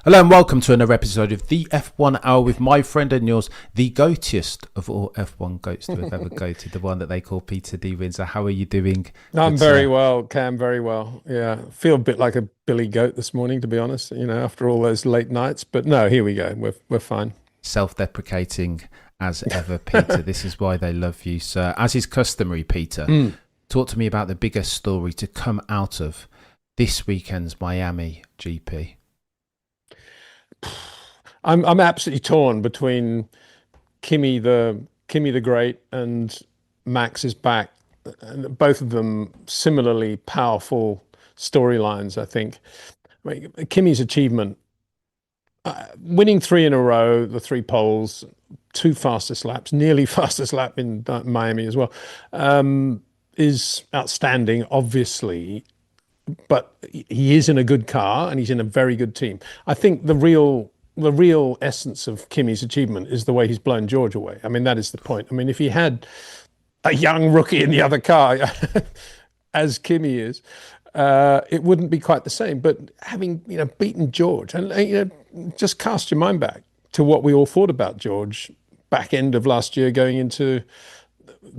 Hello and welcome to another episode of the F1 Hour with my friend and yours, the goatiest of all F1 goats to have ever goated, the one that they call Peter D. Windsor. How are you doing? I'm very well, Cam, very well. Yeah, feel a bit like a Billy Goat this morning, to be honest, after all those late nights. But no, here we go. We're fine. Self-deprecating as ever, Peter. This is why they love you, sir. As is customary, Peter, talk to me about the biggest story to come out of this weekend's Miami GP. I'm absolutely torn between Kimi the Great and Max is back. And both of them similarly powerful storylines, I think. I mean, Kimi's achievement, winning three in a row, the three poles, two fastest laps, nearly fastest lap in Miami as well, is outstanding, obviously. But he is in a good car and he's in a very good team. I think the real essence of Kimi's achievement is the way he's blown George away. I mean, that is the point. I mean, if he had a young rookie in the other car, as Kimi is, it wouldn't be quite the same. But having beaten George, and just cast your mind back to what we all thought about George back end of last year, going into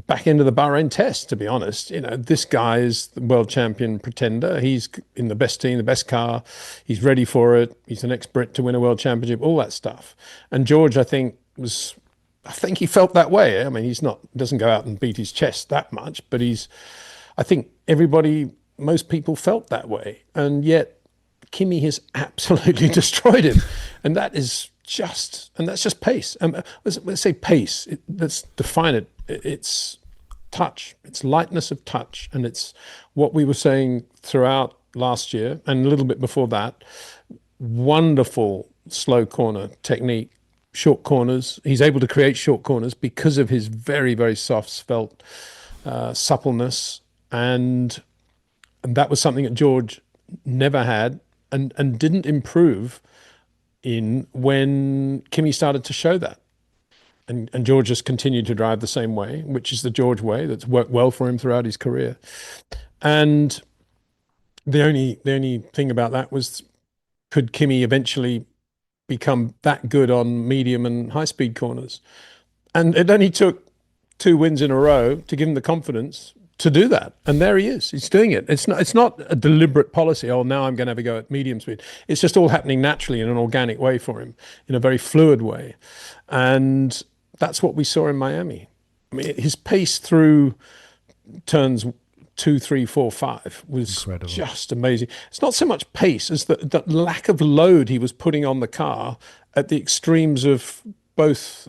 back into the Bahrain test, to be honest. This guy is the world champion pretender. He's in the best team, the best car. He's ready for it. He's the next Brit to win a world championship, all that stuff. And George, I think he felt that way. I mean, doesn't go out and beat his chest that much, but I think most people felt that way. And yet Kimi has absolutely destroyed him. And that's just pace. Let's say pace. Let's define it. It's touch. It's lightness of touch. And it's what we were saying throughout last year and a little bit before that. Wonderful slow corner technique, short corners. He's able to create short corners because of his very, very soft, svelte suppleness. And that was something that George never had and didn't improve in when Kimi started to show that. And George just continued to drive the same way, which is the George way that's worked well for him throughout his career. And the only thing about that was, could Kimi eventually become that good on medium and high speed corners? And it only took 2 wins in a row to give him the confidence to do that. And there he is. He's doing it. It's not a deliberate policy. Oh, now I'm going to have a go at medium speed. It's just all happening naturally in an organic way for him, in a very fluid way. And that's what we saw in Miami. I mean, his pace through turns 2, 3, 4, 5 was incredible. Just amazing. It's not so much pace as the lack of load he was putting on the car at the extremes of both.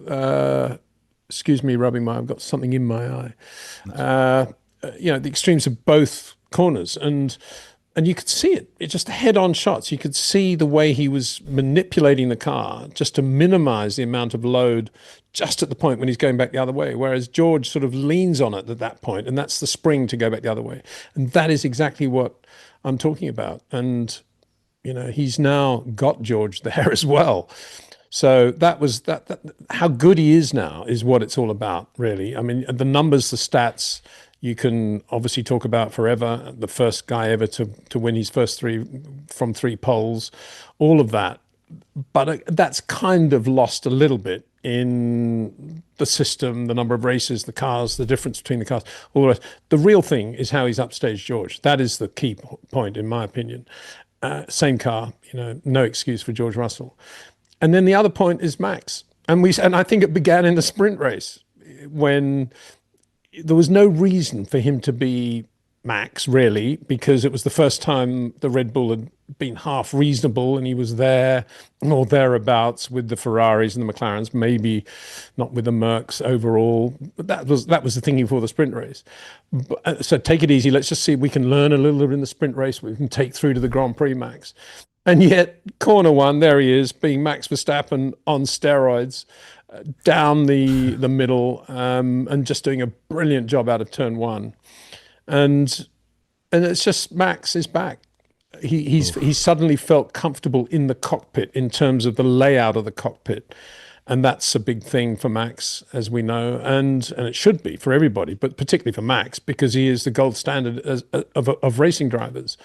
Excuse me, I've got something in my eye. The extremes of both corners, and you could see it. It's just head-on shots. You could see the way he was manipulating the car just to minimize the amount of load just at the point when he's going back the other way, whereas George sort of leans on it at that point, and that's the spring to go back the other way. And that is exactly what I'm talking about. And, he's now got George there as well. So that was that. How good he is now is what it's all about, really. I mean, the numbers, the stats, you can obviously talk about forever. The first guy ever to win his first 3 from 3 poles, all of that. But that's kind of lost a little bit in the system, the number of races, the cars, the difference between the cars, all the rest. The real thing is how he's upstaged George. That is the key point, in my opinion. Same car, no excuse for George Russell. And then the other point is Max. And I think it began in the sprint race when there was no reason for him to be Max, really, because it was the first time the Red Bull had been half reasonable and he was there or thereabouts with the Ferraris and the McLarens, maybe not with the Mercs overall. But that was the thinking for the sprint race. So take it easy. Let's just see if we can learn a little bit in the sprint race. We can take through to the Grand Prix, Max. And yet, corner 1, there he is, being Max Verstappen on steroids, down the middle, and just doing a brilliant job out of turn 1. And it's just Max is back. He's suddenly felt comfortable in the cockpit in terms of the layout of the cockpit. And that's a big thing for Max, as we know, and it should be for everybody, but particularly for Max, because he is the gold standard of racing drivers.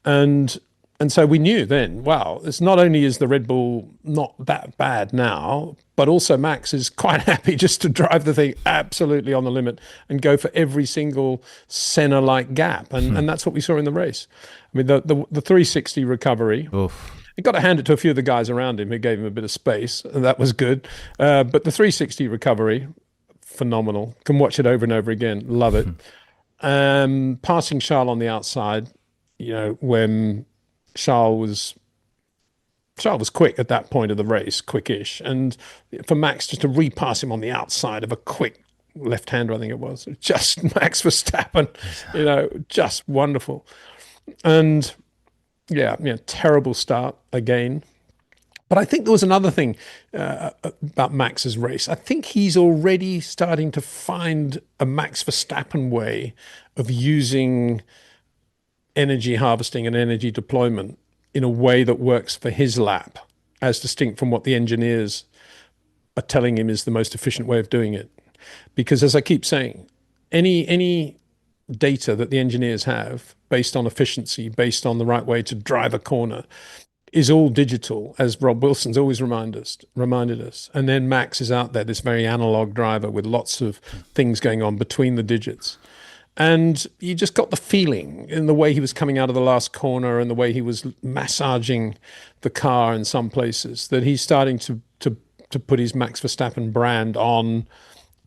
And And so we knew then, wow, it's not only is the Red Bull not that bad now, but also Max is quite happy just to drive the thing absolutely on the limit and go for every single Senna-like gap. And that's what we saw in the race. I mean, the 360 recovery, Oof. he got to hand it to a few of the guys around him who gave him a bit of space, and that was good. But the 360 recovery, phenomenal. Can watch it over and over again. Love it. Passing Charles on the outside, when Charles was quick at that point of the race, quickish, and for Max just to repass him on the outside of a quick left-hander, I think it was, just Max Verstappen, just wonderful. And terrible start again. But I think there was another thing about Max's race. I think he's already starting to find a Max Verstappen way of using energy harvesting and energy deployment in a way that works for his lap, as distinct from what the engineers are telling him is the most efficient way of doing it. Because as I keep saying, any data that the engineers have based on efficiency, based on the right way to drive a corner, is all digital, as Rob Wilson's always reminded us. And then Max is out there, this very analog driver with lots of things going on between the digits. And you just got the feeling in the way he was coming out of the last corner and the way he was massaging the car in some places that he's starting to put his Max Verstappen brand on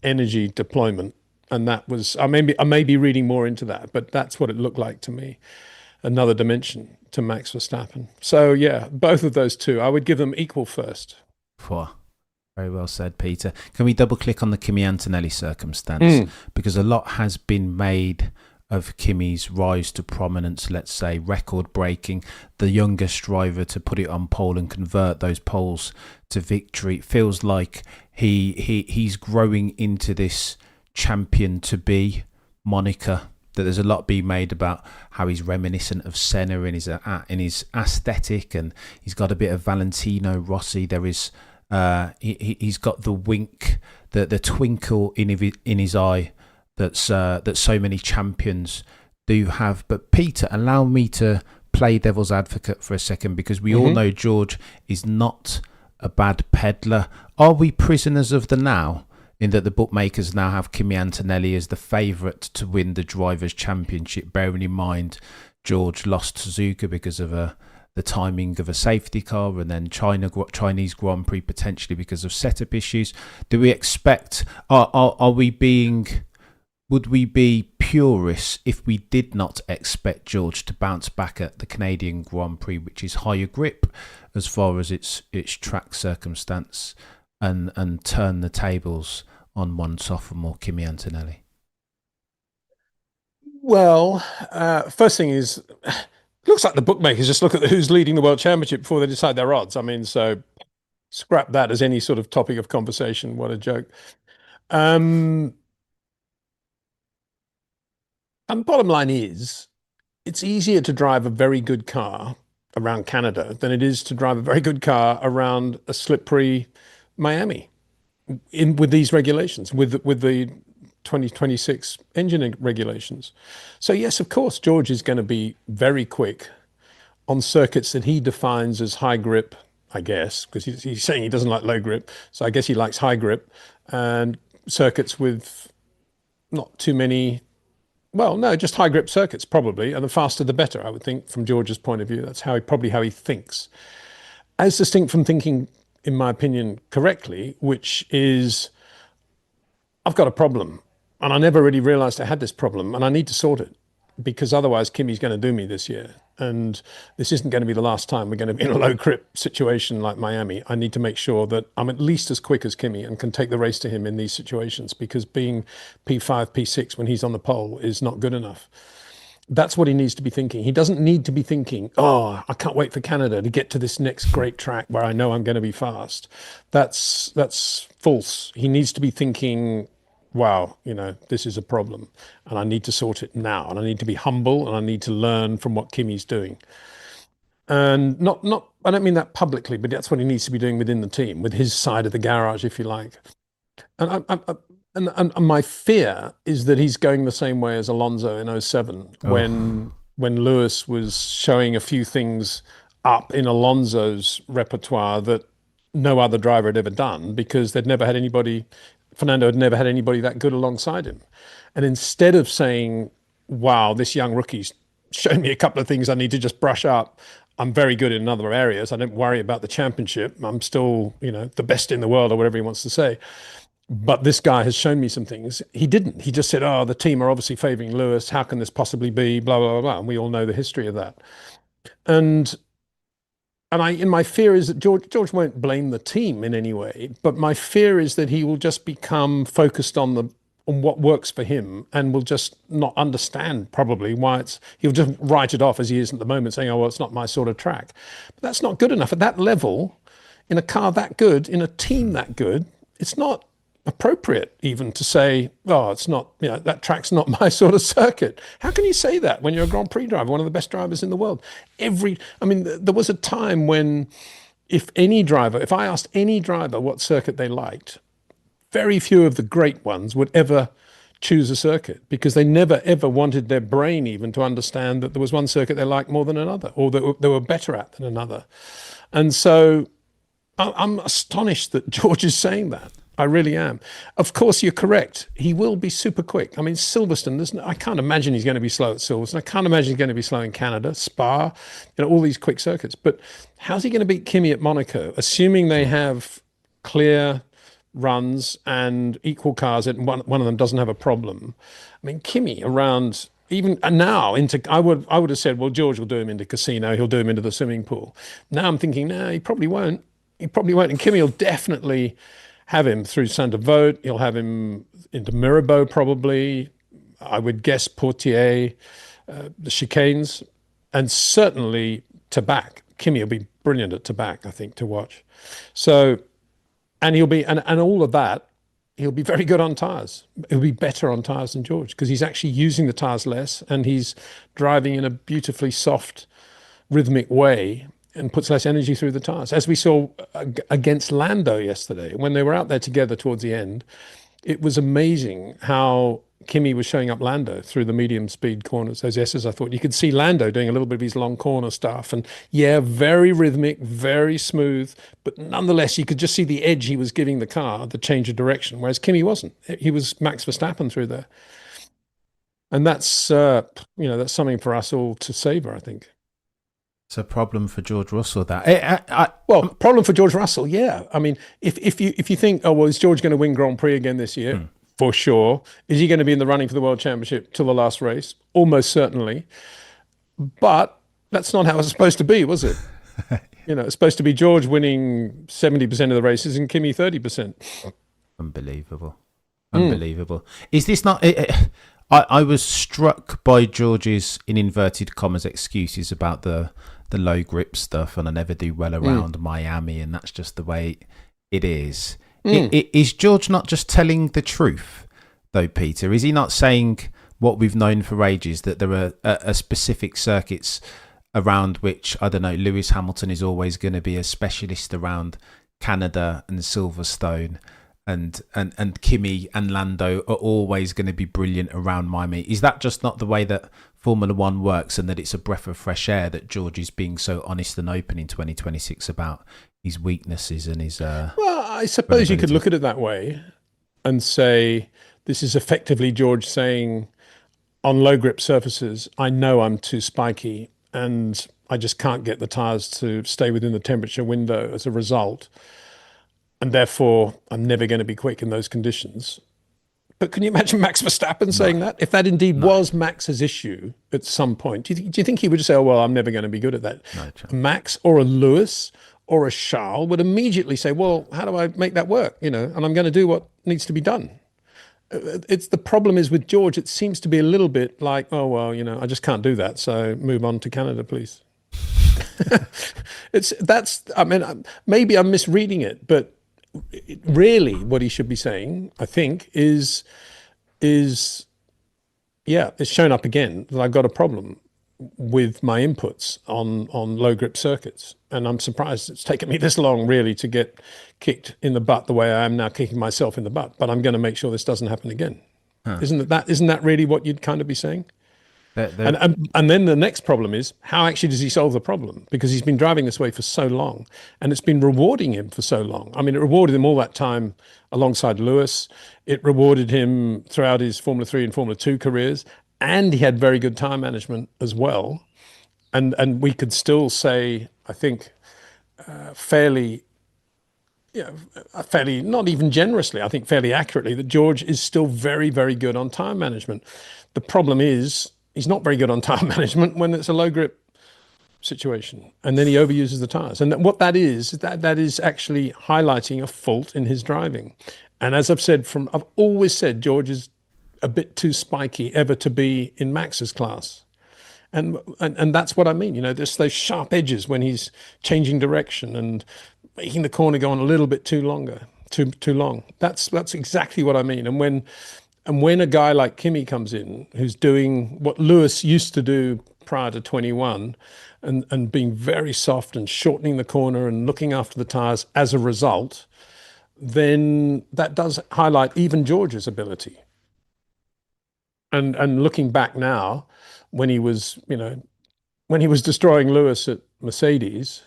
energy deployment. And that was, I may be reading more into that, but that's what it looked like to me. Another dimension to Max Verstappen. So yeah, both of those two, I would give them equal first. Very well said, Peter. Can we double click on the Kimi Antonelli circumstance? Because a lot has been made of Kimi's rise to prominence, let's say record breaking, the youngest driver to put it on pole and convert those poles to victory. It feels like he's growing into this champion to be moniker. That there's a lot being made about how he's reminiscent of Senna in his aesthetic, and he's got a bit of Valentino Rossi. There is he's got the wink, the twinkle in his eye that so many champions do have. But Peter, allow me to play devil's advocate for a second, because we all know George is not a bad peddler. Are we prisoners of the now, in that the bookmakers now have Kimi Antonelli as the favourite to win the Drivers' Championship, bearing in mind George lost Suzuka because of the timing of a safety car, and then Chinese Grand Prix potentially because of setup issues? Do we expect, would we be purists if we did not expect George to bounce back at the Canadian Grand Prix, which is higher grip as far as its track circumstance, and turn the tables on one sophomore, Kimi Antonelli? Well, first thing is, looks like the bookmakers just look at who's leading the World Championship before they decide their odds. I mean, so scrap that as any sort of topic of conversation. What a joke. And the bottom line is, it's easier to drive a very good car around Canada than it is to drive a very good car around a slippery Miami with these regulations, with the 2026 engine regulations. So yes, of course, George is going to be very quick on circuits that he defines as high grip, I guess, because he's saying he doesn't like low grip. So I guess he likes high grip, and circuits with not too many, well, no, just high grip circuits probably, and the faster the better, I would think, from George's point of view. That's probably how he thinks. As distinct from thinking, in my opinion, correctly, which is, I've got a problem, and I never really realized I had this problem, and I need to sort it, because otherwise Kimi's going to do me this year. And this isn't going to be the last time we're going to be in a low grip situation like Miami. I need to make sure that I'm at least as quick as Kimi and can take the race to him in these situations, because being P5, P6 when he's on the pole is not good enough. That's what he needs to be thinking. He doesn't need to be thinking, oh, I can't wait for Canada to get to this next great track where I know I'm going to be fast. That's false. He needs to be thinking, wow, this is a problem, and I need to sort it now, and I need to be humble, and I need to learn from what Kimi's doing. And I don't mean that publicly, but that's what he needs to be doing within the team, with his side of the garage, if you like. And my fear is that he's going the same way as Alonso in 07, when when Lewis was showing a few things up in Alonso's repertoire that no other driver had ever done, because Fernando had never had anybody that good alongside him. And instead of saying, wow, this young rookie's shown me a couple of things I need to just brush up, I'm very good in other areas, I don't worry about the championship, I'm still, the best in the world, or whatever he wants to say, but this guy has shown me some things. He didn't. He just said, oh, the team are obviously favouring Lewis. How can this possibly be? Blah, blah, blah, blah. And we all know the history of that. And my fear is that George won't blame the team in any way, but my fear is that he will just become focused on what works for him, and will just not understand probably why he'll just write it off as he is at the moment, saying, oh, well, it's not my sort of track. But that's not good enough. At that level, in a car that good, in a team that good, it's not appropriate even to say, oh, it's not, that track's not my sort of circuit. How can you say that when you're a Grand Prix driver, one of the best drivers in the world? There was a time when if I asked any driver what circuit they liked, very few of the great ones would ever choose a circuit, because they never ever wanted their brain even to understand that there was one circuit they liked more than another, or that they were better at than another. And so I'm astonished that George is saying that. I really am. Of course, you're correct. He will be super quick. I mean, Silverstone, I can't imagine he's going to be slow at Silverstone. I can't imagine he's going to be slow in Canada, Spa, all these quick circuits. But how's he going to beat Kimi at Monaco, assuming they have clear runs and equal cars, and one of them doesn't have a problem? I mean, Kimi around even now I would have said, well, George will do him into casino, he'll do him into the swimming pool. Now I'm thinking, no, he probably won't. And Kimi will definitely have him through Sainte-Devote. He'll have him into Mirabeau probably. I would guess Poitiers, the chicanes, and certainly Tabac. Kimi will be brilliant at Tabac, I think, to watch. So, and he'll be, and all of that, he'll be very good on tyres. He'll be better on tyres than George, because he's actually using the tyres less, and he's driving in a beautifully soft, rhythmic way, and puts less energy through the tyres. As we saw against Lando yesterday, when they were out there together towards the end, it was amazing how Kimi was showing up Lando through the medium speed corners, those S's. I thought you could see Lando doing a little bit of his long corner stuff, and very rhythmic, very smooth, but nonetheless, you could just see the edge he was giving the car, the change of direction, whereas Kimi wasn't. He was Max Verstappen through there. And that's, that's something for us all to savor, I think. It's a problem for George Russell, that. Problem for George Russell, yeah. I mean, if you think, oh, well, is George going to win Grand Prix again this year? For sure. Is he going to be in the running for the World Championship till the last race? Almost certainly. But that's not how it was supposed to be, was it? It's supposed to be George winning 70% of the races and Kimi 30%. Unbelievable. Is this not... I was struck by George's, in inverted commas, excuses about the low grip stuff, and I never do well around Miami, and that's just the way it is. Is George not just telling the truth, though, Peter? Is he not saying what we've known for ages, that there are specific circuits around which, I don't know, Lewis Hamilton is always going to be a specialist around Canada and Silverstone, and Kimi and Lando are always going to be brilliant around Miami? Is that just not the way that Formula One works, and that it's a breath of fresh air that George is being so honest and open in 2026 about his weaknesses and his... Well, I suppose you could look at it that way and say this is effectively George saying, on low grip surfaces, I know I'm too spiky and I just can't get the tyres to stay within the temperature window as a result, and therefore I'm never going to be quick in those conditions. But can you imagine Max Verstappen saying that? If that indeed was Max's issue at some point, do you think he would just say, oh, well, I'm never going to be good at that? No, Max or a Lewis or a Charles would immediately say, well, how do I make that work? And I'm going to do what needs to be done. The problem is with George, it seems to be a little bit like, oh, well, I just can't do that, so move on to Canada, please. Maybe I'm misreading it, but really what he should be saying, I think, is it's shown up again that I've got a problem with my inputs on low grip circuits, and I'm surprised it's taken me this long really to get kicked in the butt the way I am now kicking myself in the butt. But I'm going to make sure this doesn't happen again. Isn't that really what you'd kind of be saying? And then the next problem is, how actually does he solve the problem? Because he's been driving this way for so long, and it's been rewarding him for so long. I mean, it rewarded him all that time alongside Lewis. It rewarded him throughout his Formula 3 and Formula 2 careers, and he had very good time management as well. And we could still say, I think, fairly, fairly, not even generously, I think fairly accurately, that George is still very, very good on time management. The problem is, he's not very good on time management when it's a low grip situation, and then he overuses the tires. And what that is actually highlighting a fault in his driving. And as I've always said, George is a bit too spiky ever to be in Max's class. And that's what I mean. There's those sharp edges when he's changing direction and making the corner go on a little bit too long. That's exactly what I mean. And when a guy like Kimi comes in, who's doing what Lewis used to do prior to 21, and being very soft and shortening the corner and looking after the tires as a result, then that does highlight even George's ability. And looking back now, when he was destroying Lewis at Mercedes,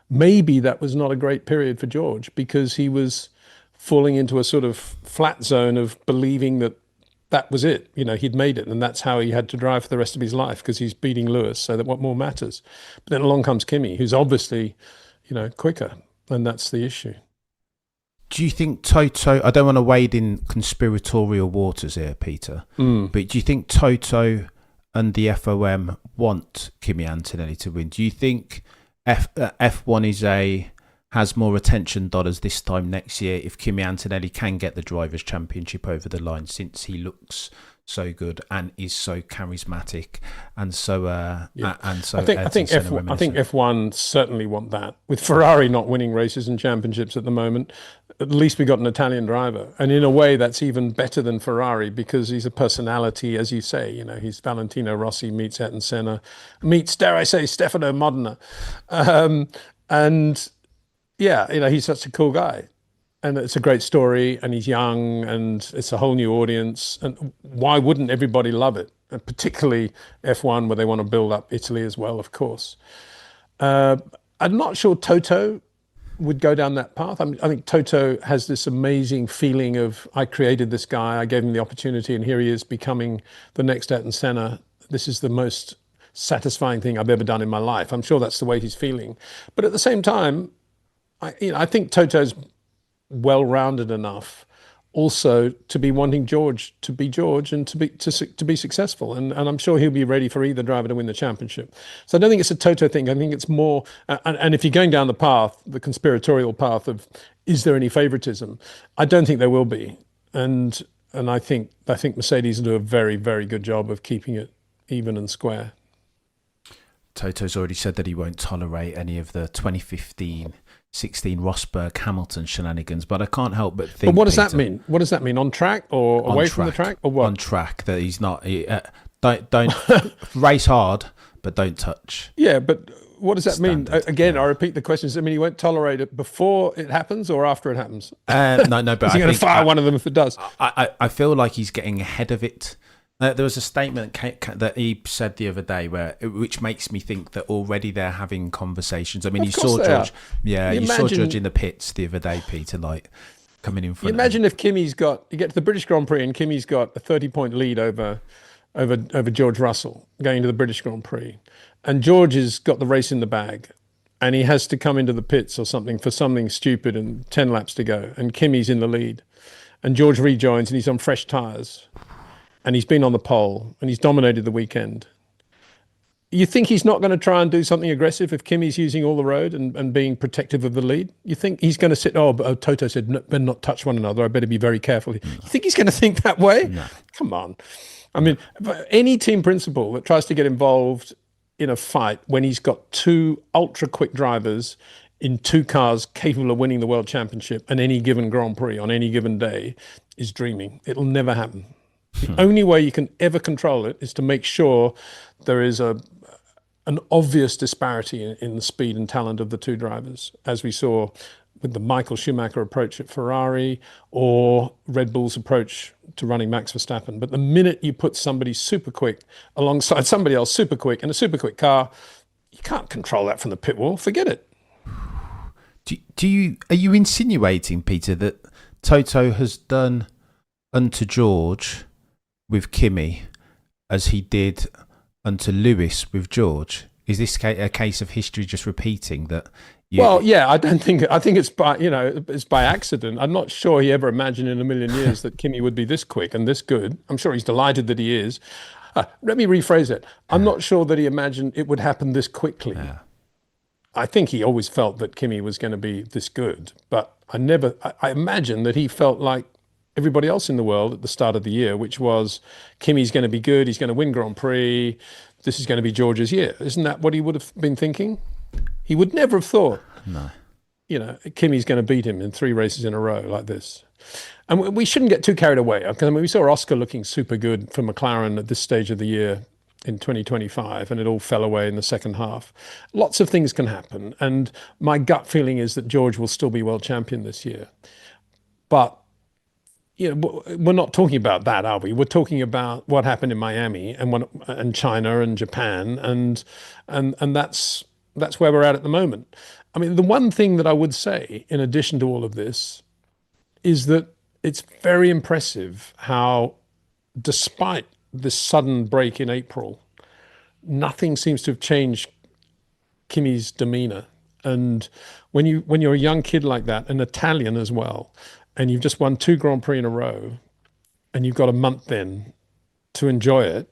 maybe that was not a great period for George, because he was falling into a sort of flat zone of believing that was it. He'd made it, and that's how he had to drive for the rest of his life, because he's beating Lewis, so that what more matters? But then along comes Kimi, who's obviously, quicker, and that's the issue. Do you think Toto, I don't want to wade in conspiratorial waters here, Peter, but do you think Toto and the FOM want Kimi Antonelli to win? Do you think F1 has more attention dollars this time next year if Kimi Antonelli can get the Drivers' Championship over the line, since he looks so good and is so charismatic and so I think F1 certainly want that. With Ferrari not winning races and championships at the moment, at least we got an Italian driver, and in a way that's even better than Ferrari, because he's a personality, as you say. He's Valentino Rossi meets Ayrton Senna, meets, dare I say, Stefano Modena, and yeah, he's such a cool guy. And it's a great story, and he's young, and it's a whole new audience. And why wouldn't everybody love it? And particularly F1, where they want to build up Italy as well, of course. I'm not sure Toto would go down that path. I think Toto has this amazing feeling of, I created this guy, I gave him the opportunity, and here he is becoming the next Ayrton Senna. This is the most satisfying thing I've ever done in my life. I'm sure that's the way he's feeling. But at the same time, I think Toto's well-rounded enough also to be wanting George to be George and to be successful, and I'm sure he'll be ready for either driver to win the championship. So I don't think it's a Toto thing. I think it's more, and if you're going down the conspiratorial path of, is there any favoritism? I don't think there will be, and I think Mercedes will do a very, very good job of keeping it even and square. Toto's already said that he won't tolerate any of the 2015-16 Rosberg Hamilton shenanigans, but I can't help but think. But what does that mean? What does that mean? On track or away from the track, or what? On track, that he's not. Don't race hard, but don't touch. Yeah, but what does that mean? Again, I repeat the question. Does that mean he won't tolerate it before it happens or after it happens? No, but is he going to fire one of them if it does? I feel like he's getting ahead of it. There was a statement that he said the other day which makes me think that already they're having conversations. I mean, you saw George. Yeah, you saw George in the pits the other day, Peter, like coming in front. Imagine if Kimi's you get to the British Grand Prix and Kimi's got a 30-point lead over George Russell going to the British Grand Prix, and George has got the race in the bag, and he has to come into the pits or something for something stupid and 10 laps to go, and Kimi's in the lead, and George rejoins and he's on fresh tyres. And he's been on the pole, and he's dominated the weekend. You think he's not going to try and do something aggressive if Kimi's using all the road and being protective of the lead? You think he's going to sit, Toto said, better not touch one another, I better be very careful. You think he's going to think that way? No. Come on. I mean, any team principal that tries to get involved in a fight when he's got two ultra-quick drivers in two cars capable of winning the World Championship and any given Grand Prix on any given day is dreaming. It'll never happen. The only way you can ever control it is to make sure there is an obvious disparity in the speed and talent of the two drivers, as we saw with the Michael Schumacher approach at Ferrari or Red Bull's approach to running Max Verstappen. But the minute you put somebody super quick alongside somebody else super quick in a super quick car, you can't control that from the pit wall. Forget it. Are you insinuating, Peter, that Toto has done unto George with Kimi as he did unto Lewis with George? Is this a case of history just repeating that? Well, yeah, I think it's by accident. I'm not sure he ever imagined in a million years that Kimi would be this quick and this good. I'm sure he's delighted that he is. Let me rephrase it. I'm not sure that he imagined it would happen this quickly. Yeah. I think he always felt that Kimi was going to be this good, but I imagine that he felt like everybody else in the world at the start of the year, which was Kimi's going to be good, he's going to win Grand Prix, this is going to be George's year. Isn't that what he would have been thinking? He would never have thought, no, Kimi's going to beat him in 3 races in a row like this. And we shouldn't get too carried away, because we saw Oscar looking super good for McLaren at this stage of the year in 2025, and it all fell away in the second half. Lots of things can happen, and my gut feeling is that George will still be world champion this year. But we're not talking about that, are we? We're talking about what happened in Miami and China and Japan, and that's where we're at the moment. I mean, the one thing that I would say, in addition to all of this, is that it's very impressive how, despite this sudden break in April, nothing seems to have changed Kimi's demeanor. And when you're a young kid like that, an Italian as well, and you've just won 2 Grand Prix in a row, and you've got a month then to enjoy it,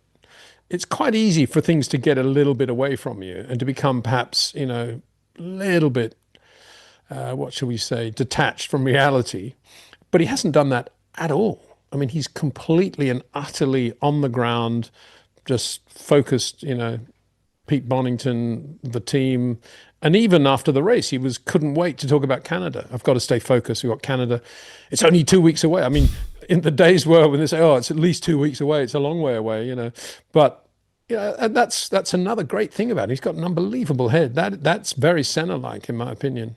it's quite easy for things to get a little bit away from you and to become perhaps, a little bit, what shall we say, detached from reality. But he hasn't done that at all. I mean, he's completely and utterly on the ground, just focused, Pete Bonington, the team. And even after the race, he couldn't wait to talk about Canada. I've got to stay focused. We've got Canada. It's only 2 weeks away. I mean, in the days where when they say, oh, it's at least 2 weeks away, it's a long way away, But, and that's another great thing about him. He's got an unbelievable head. That's very Senna-like, in my opinion.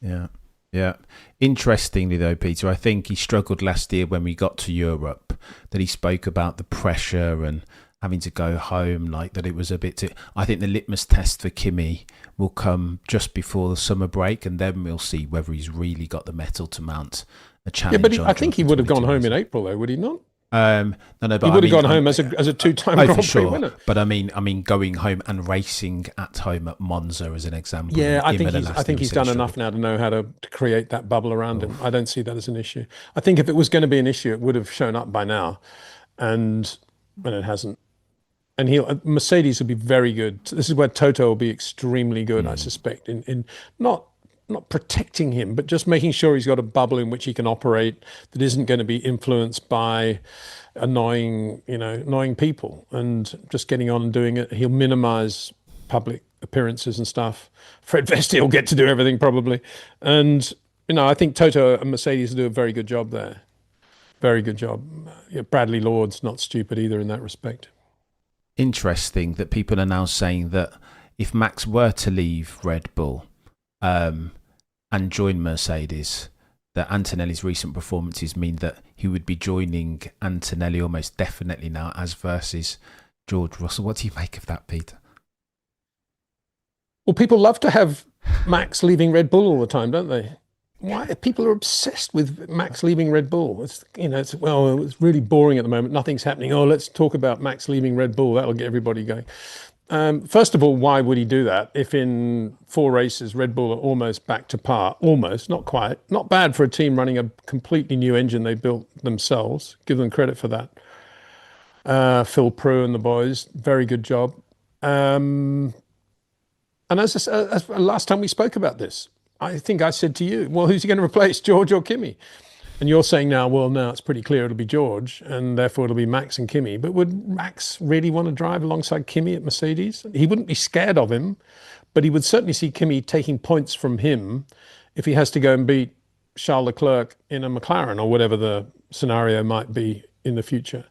Yeah. Yeah. Interestingly, though, Peter, I think he struggled last year when we got to Europe, that he spoke about the pressure and having to go home, like that it was a bit too... I think the litmus test for Kimi will come just before the summer break, and then we'll see whether he's really got the mettle to mount a challenge. Yeah, but I think he would have gone home in April, though, would he not? No, but he would have gone home as a 2-time Grand Prix winner. But I mean, going home and racing at home at Monza as an example. Yeah, I think he's done enough now to know how to create that bubble around him. I don't see that as an issue. I think if it was going to be an issue, it would have shown up by now, and it hasn't. And Mercedes will be very good. This is where Toto will be extremely good, I suspect, in not protecting him, but just making sure he's got a bubble in which he can operate that isn't going to be influenced by annoying people, and just getting on and doing it. He'll minimize public appearances and stuff. Fred Vesti will get to do everything probably. And, I think Toto and Mercedes will do a very good job there. Very good job. Bradley Lord's not stupid either in that respect. Interesting that people are now saying that if Max were to leave Red Bull and join Mercedes, that Antonelli's recent performances mean that he would be joining Antonelli almost definitely now as versus George Russell. What do you make of that, Peter? Well, people love to have Max leaving Red Bull all the time, don't they? Why people are obsessed with Max leaving Red Bull? It's really boring at the moment. Nothing's happening. Oh, let's talk about Max leaving Red Bull. That'll get everybody going. First of all, why would he do that if in 4 races Red Bull are almost back to par? Almost, not quite. Not bad for a team running a completely new engine they built themselves. Give them credit for that. Phil Prue and the boys, very good job. And as last time we spoke about this, I think I said to you, well, who's he going to replace, George or Kimi? And you're saying now, well, now it's pretty clear it'll be George, and therefore it'll be Max and Kimi. But would Max really want to drive alongside Kimi at Mercedes? He wouldn't be scared of him, but he would certainly see Kimi taking points from him if he has to go and beat Charles Leclerc in a McLaren or whatever the scenario might be in the future.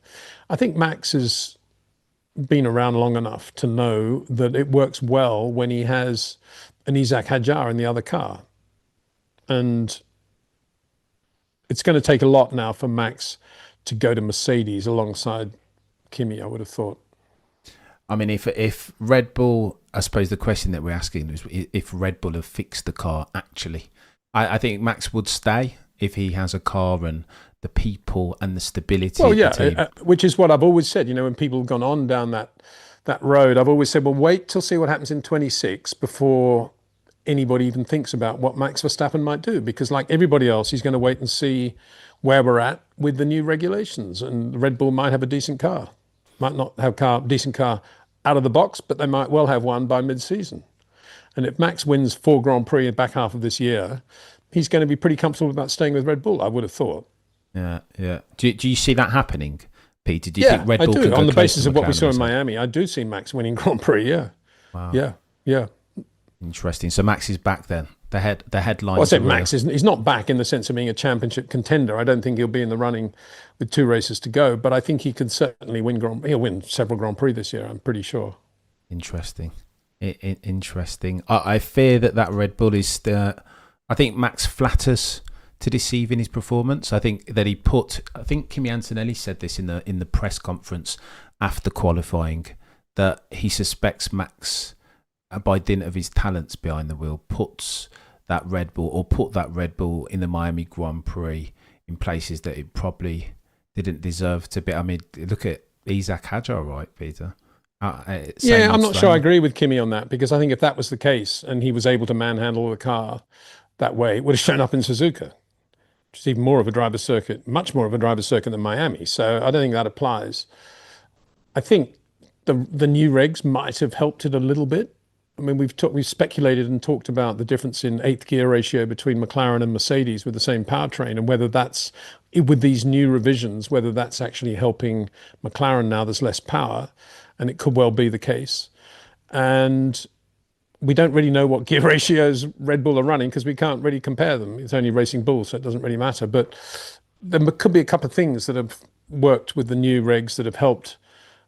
I think Max has been around long enough to know that it works well when he has an Isaac Hadjar in the other car. And it's going to take a lot now for Max to go to Mercedes alongside Kimi, I would have thought. I mean, if Red Bull, I suppose the question that we're asking is if Red Bull have fixed the car, actually. I think Max would stay if he has a car and the people and the stability of the team. Which is what I've always said. When people have gone on down that road, I've always said, well, wait till see what happens in 26 before anybody even thinks about what Max Verstappen might do. Because like everybody else, he's going to wait and see where we're at with the new regulations. And Red Bull might have a decent car. Might not have a decent car out of the box, but they might well have one by mid-season. And if Max wins 4 Grand Prix in the back half of this year, he's going to be pretty comfortable about staying with Red Bull, I would have thought. Yeah. Do you see that happening, Peter? Do you think Red Bull I do. Can go on the basis to of what we McLaren saw in Miami, I do see Max winning Grand Prix, yeah. Wow. Yeah. Interesting. So Max is back then. The headlines. Well, I said Max he's not back in the sense of being a championship contender. I don't think he'll be in the running with 2 races to go, but I think he could certainly he'll win several Grand Prix this year, I'm pretty sure. Interesting. Interesting. I fear that Red Bull is. I think Max flatters to deceive in his performance. I think that I think Kimi Antonelli said this in the press conference after qualifying, that he suspects Max, by dint of his talents behind the wheel, put that Red Bull in the Miami Grand Prix in places that it probably didn't deserve to be. I mean, look at Isaac Hadjar, right, Peter? I'm not sure I agree with Kimi on that, because I think if that was the case and he was able to manhandle the car that way, it would have shown up in Suzuka, which is even more of a driver's circuit, much more of a driver's circuit than Miami. So I don't think that applies. I think the new regs might have helped it a little bit. I mean, we've speculated and talked about the difference in 8th gear ratio between McLaren and Mercedes with the same powertrain, and whether that's, with these new revisions, whether that's actually helping McLaren now there's less power, and it could well be the case. And we don't really know what gear ratios Red Bull are running because we can't really compare them. It's only Racing Bull, so it doesn't really matter. But there could be a couple of things that have worked with the new regs that have helped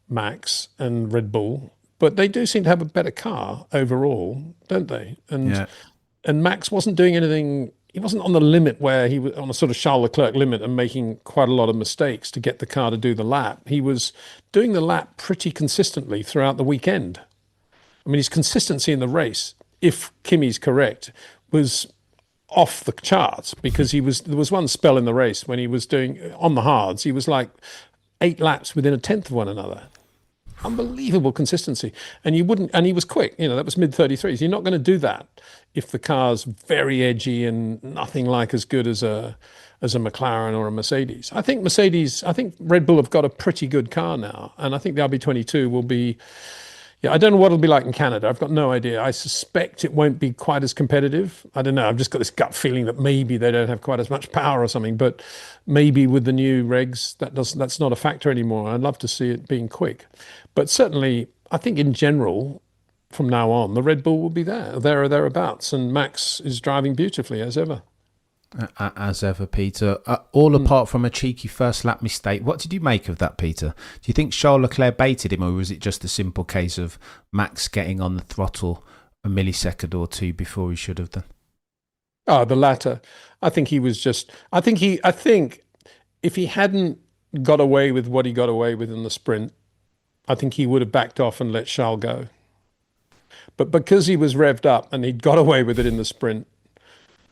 Max and Red Bull. But they do seem to have a better car overall, don't they? And Max wasn't doing anything. He wasn't on the limit where he was on a sort of Charles Leclerc limit and making quite a lot of mistakes to get the car to do the lap. He was doing the lap pretty consistently throughout the weekend. I mean, his consistency in the race, if Kimi's correct, was off the charts, because there was one spell in the race when he was doing on the hards, he was like 8 laps within a tenth of one another. Unbelievable consistency. And he was quick, that was mid-33s. You're not going to do that if the car's very edgy and nothing like as good as a McLaren or a Mercedes. I think Red Bull have got a pretty good car now. And I think the RB22 will be, I don't know what it'll be like in Canada. I've got no idea. I suspect it won't be quite as competitive. I don't know. I've just got this gut feeling that maybe they don't have quite as much power or something, but maybe with the new regs, that's not a factor anymore. I'd love to see it being quick. But certainly, I think in general, from now on, the Red Bull will be there or thereabouts, and Max is driving beautifully as ever. As ever, Peter. All apart from a cheeky first lap mistake. What did you make of that, Peter? Do you think Charles Leclerc baited him, or was it just a simple case of Max getting on the throttle a millisecond or two before he should have done? Oh, the latter. I think he was just. I think if he hadn't got away with what he got away with in the sprint, I think he would have backed off and let Charles go. But because he was revved up and he'd got away with it in the sprint,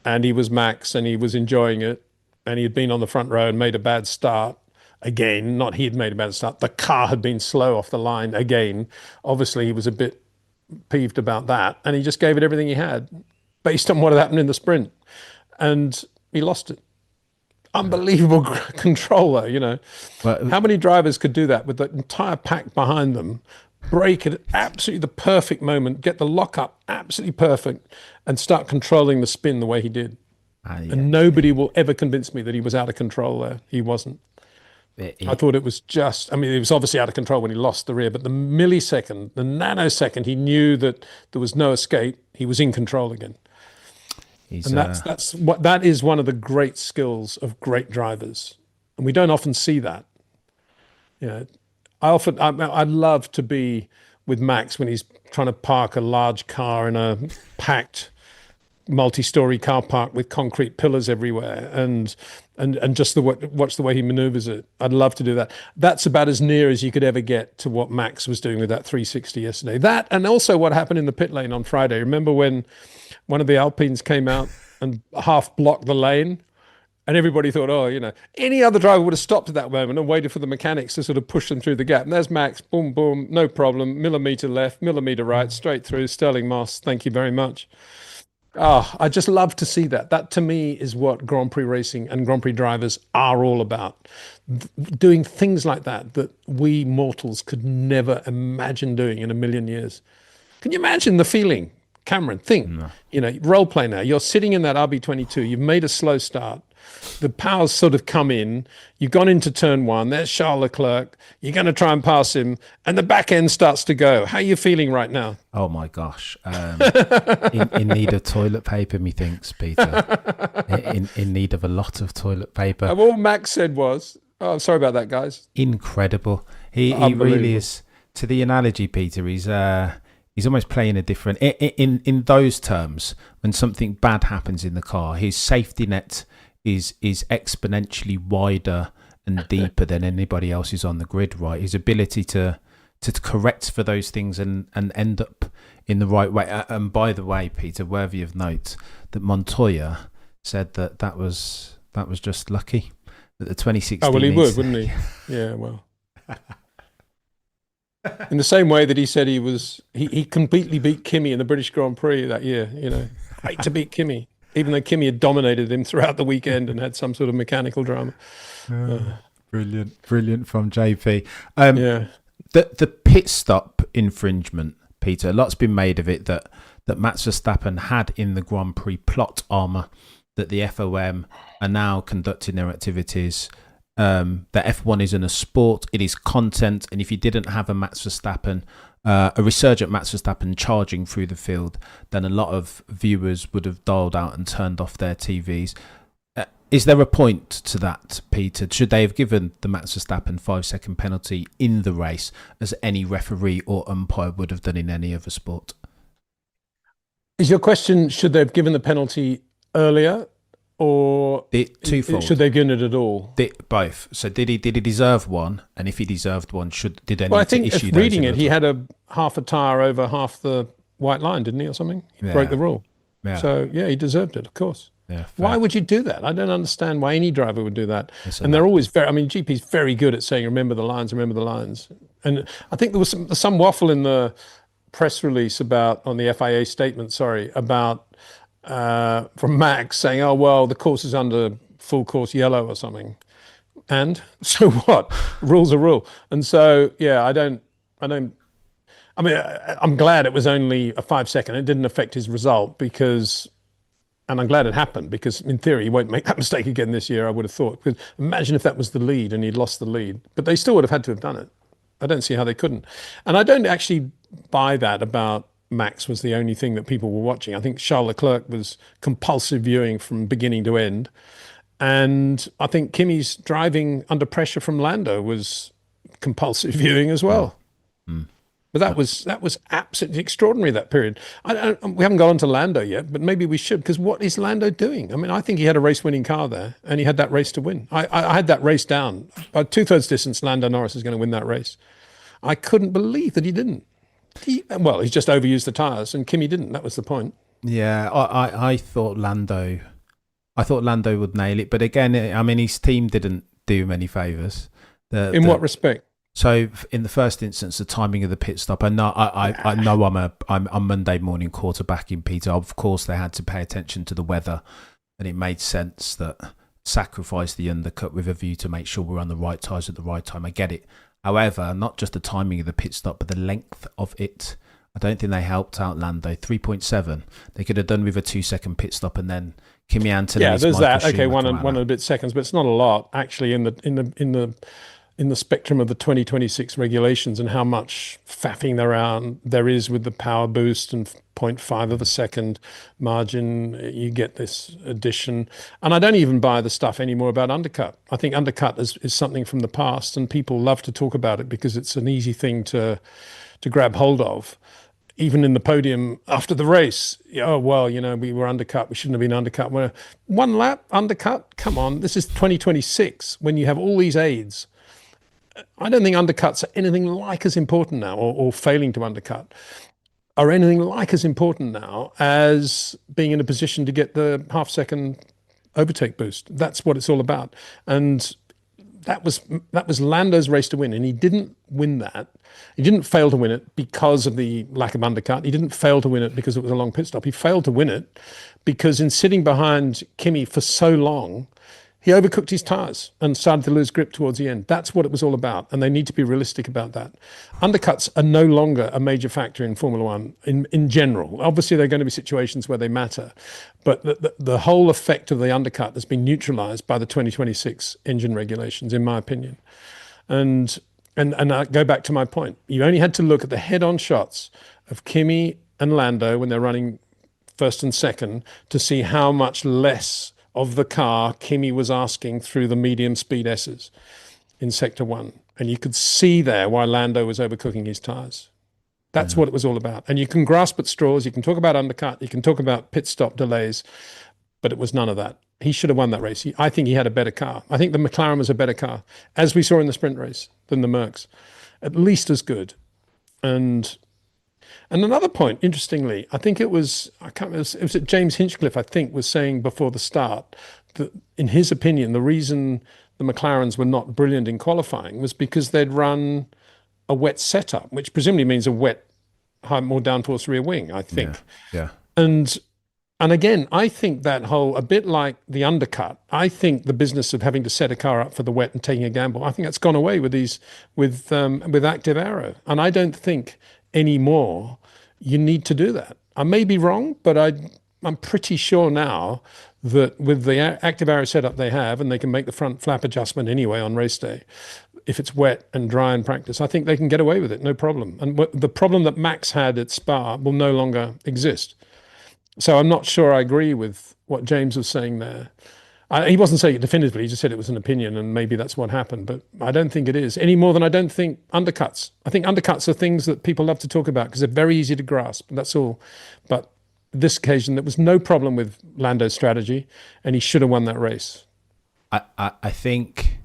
and he was Max and he was enjoying it, and he had been on the front row and made a bad start again, not he had made a bad start, the car had been slow off the line again. Obviously, he was a bit peeved about that, and he just gave it everything he had based on what had happened in the sprint, and he lost it. Unbelievable control, though, Well, how many drivers could do that with the entire pack behind them, brake at absolutely the perfect moment, get the lockup absolutely perfect, and start controlling the spin the way he did? And nobody will ever convince me that he was out of control there. He wasn't. I thought it was just, it was obviously out of control when he lost the rear, but the millisecond, the nanosecond, he knew that there was no escape. He was in control again. And that is one of the great skills of great drivers, and we don't often see that. I'd love to be with Max when he's trying to park a large car in a packed multi-story car park with concrete pillars everywhere, and just watch the way he maneuvers it. I'd love to do that. That's about as near as you could ever get to what Max was doing with that 360 yesterday. That, and also what happened in the pit lane on Friday. Remember when one of the Alpines came out and half blocked the lane? And everybody thought, oh, any other driver would have stopped at that moment and waited for the mechanics to sort of push them through the gap. And there's Max, boom, boom, no problem, millimetre left, millimetre right, straight through, Sterling Moss, thank you very much. I just love to see that. That, to me, is what Grand Prix racing and Grand Prix drivers are all about. Doing things like that we mortals could never imagine doing in a million years. Can you imagine the feeling? Cameron, think, role play now. You're sitting in that RB22, you've made a slow start. The power's sort of come in. You've gone into turn one. There's Charles Leclerc. You're going to try and pass him, and the back end starts to go. How are you feeling right now? Oh my gosh! In need of toilet paper, methinks, Peter. In need of a lot of toilet paper. And all Max said was, "Oh, sorry about that, guys." Incredible. He really is. To the analogy, Peter, he's almost playing a different. In those terms, when something bad happens in the car, his safety net is exponentially wider and deeper than anybody else's on the grid, right? His ability to correct for those things and end up in the right way. And by the way, Peter, worthy of note, that Montoya said that was just lucky that the 2016. Oh well, he would, wouldn't he? Yeah, well. In the same way that he said he completely beat Kimi in the British Grand Prix that year. Hate to beat Kimi. Even though Kimi had dominated him throughout the weekend and had some sort of mechanical drama. Brilliant from JP. The pit stop infringement, Peter, a lot's been made of it that Max Verstappen had in the Grand Prix plot armour, that the FOM are now conducting their activities. That F1 isn't a sport, it is content. And if you didn't have a Max Verstappen, a resurgent Max Verstappen charging through the field, then a lot of viewers would have dialed out and turned off their TVs. Is there a point to that, Peter? Should they have given the Max Verstappen 5-second penalty in the race, as any referee or umpire would have done in any other sport? Is your question, should they have given the penalty earlier, or twofold? Should they have given it at all? Both. So did he deserve one? And if he deserved one, did they I think issue if reading it, he had half a tyre over half the white line, didn't he, or something? He broke the rule. Yeah. So he deserved it, of course. Yeah, why would you do that? I don't understand why any driver would do that. And they're always GP's very good at saying, remember the lines. And I think there was some waffle in the press release on the FIA statement, about from Max saying, oh, well, the course is under full course yellow or something. And so what? Rule's a rule. And so, I'm glad it was only a 5-second. It didn't affect his result and I'm glad it happened, because in theory, he won't make that mistake again this year, I would have thought. Because imagine if that was the lead and he'd lost the lead. But they still would have had to have done it. I don't see how they couldn't. And I don't actually buy that about Max was the only thing that people were watching. I think Charles Leclerc was compulsive viewing from beginning to end. And I think Kimi's driving under pressure from Lando was compulsive viewing as well. Mm. But that was absolutely extraordinary, that period. We haven't got on to Lando yet, but maybe we should, because what is Lando doing? I mean, I think he had a race-winning car there, and he had that race to win. I had that race down. By 2/3 distance, Lando Norris is going to win that race. I couldn't believe that he didn't. He's just overused the tyres, and Kimi didn't. That was the point. Yeah, I thought Lando would nail it, but again, I mean, his team didn't do him any favours. In what respect? So in the first instance, the timing of the pit stop. I know I'm Monday morning quarterbacking, Peter. Of course, they had to pay attention to the weather, and it made sense that sacrifice the undercut with a view to make sure we're on the right tyres at the right time. I get it. However, not just the timing of the pit stop, but the length of it. I don't think they helped out Lando. 3.7. They could have done with a 2-second pit stop, and then Kimi Antonelli. Yeah, there's that. Okay, one and a bit seconds, but it's not a lot actually in the spectrum of the 2026 regulations and how much faffing around there is with the power boost and 0.5 of a second margin. You get this addition. And I don't even buy the stuff anymore about undercut. I think undercut is something from the past, and people love to talk about it because it's an easy thing to grab hold of. even in the podium after the race, oh, well, we were undercut. We shouldn't have been undercut. One lap undercut? Come on, this is 2026 when you have all these aids. I don't think undercuts are anything like as important now, or failing to undercut are anything like as important now as being in a position to get the half-second overtake boost. That's what it's all about. And that was Lando's race to win, and he didn't win that. He didn't fail to win it because of the lack of undercut. He didn't fail to win it because it was a long pit stop. He failed to win it because in sitting behind Kimi for so long, he overcooked his tyres and started to lose grip towards the end. That's what it was all about, and they need to be realistic about that. Undercuts are no longer a major factor in Formula One in general. Obviously, there are going to be situations where they matter, but the whole effect of the undercut has been neutralised by the 2026 engine regulations, in my opinion. And I go back to my point. You only had to look at the head-on shots of Kimi and Lando when they're running first and second to see how much less of the car Kimi was asking through the medium speed S's in sector 1. And you could see there why Lando was overcooking his tyres. That's what it was all about. And you can grasp at straws, you can talk about undercut, you can talk about pit stop delays, but it was none of that. He should have won that race. I think he had a better car. I think the McLaren was a better car, as we saw in the sprint race, than the Mercs. At least as good. And another point, interestingly, I think it was James Hinchcliffe, I think, was saying before the start that, in his opinion, the reason the McLarens were not brilliant in qualifying was because they'd run a wet setup, which presumably means a wet, more downforce rear wing, I think. Yeah. And again, I think that whole, a bit like the undercut, I think the business of having to set a car up for the wet and taking a gamble, I think that's gone away with active aero. And I don't think anymore you need to do that. I may be wrong, but I'm pretty sure now that with the active aero setup they have, and they can make the front flap adjustment anyway on race day, if it's wet and dry in practice, I think they can get away with it, no problem. And the problem that Max had at Spa will no longer exist. So I'm not sure I agree with what James was saying there. He wasn't saying it definitively, he just said it was an opinion and maybe that's what happened, but I don't think it is, any more than I don't think undercuts. I think undercuts are things that people love to talk about because they're very easy to grasp, that's all. But this occasion, there was no problem with Lando's strategy and he should have won that race. I think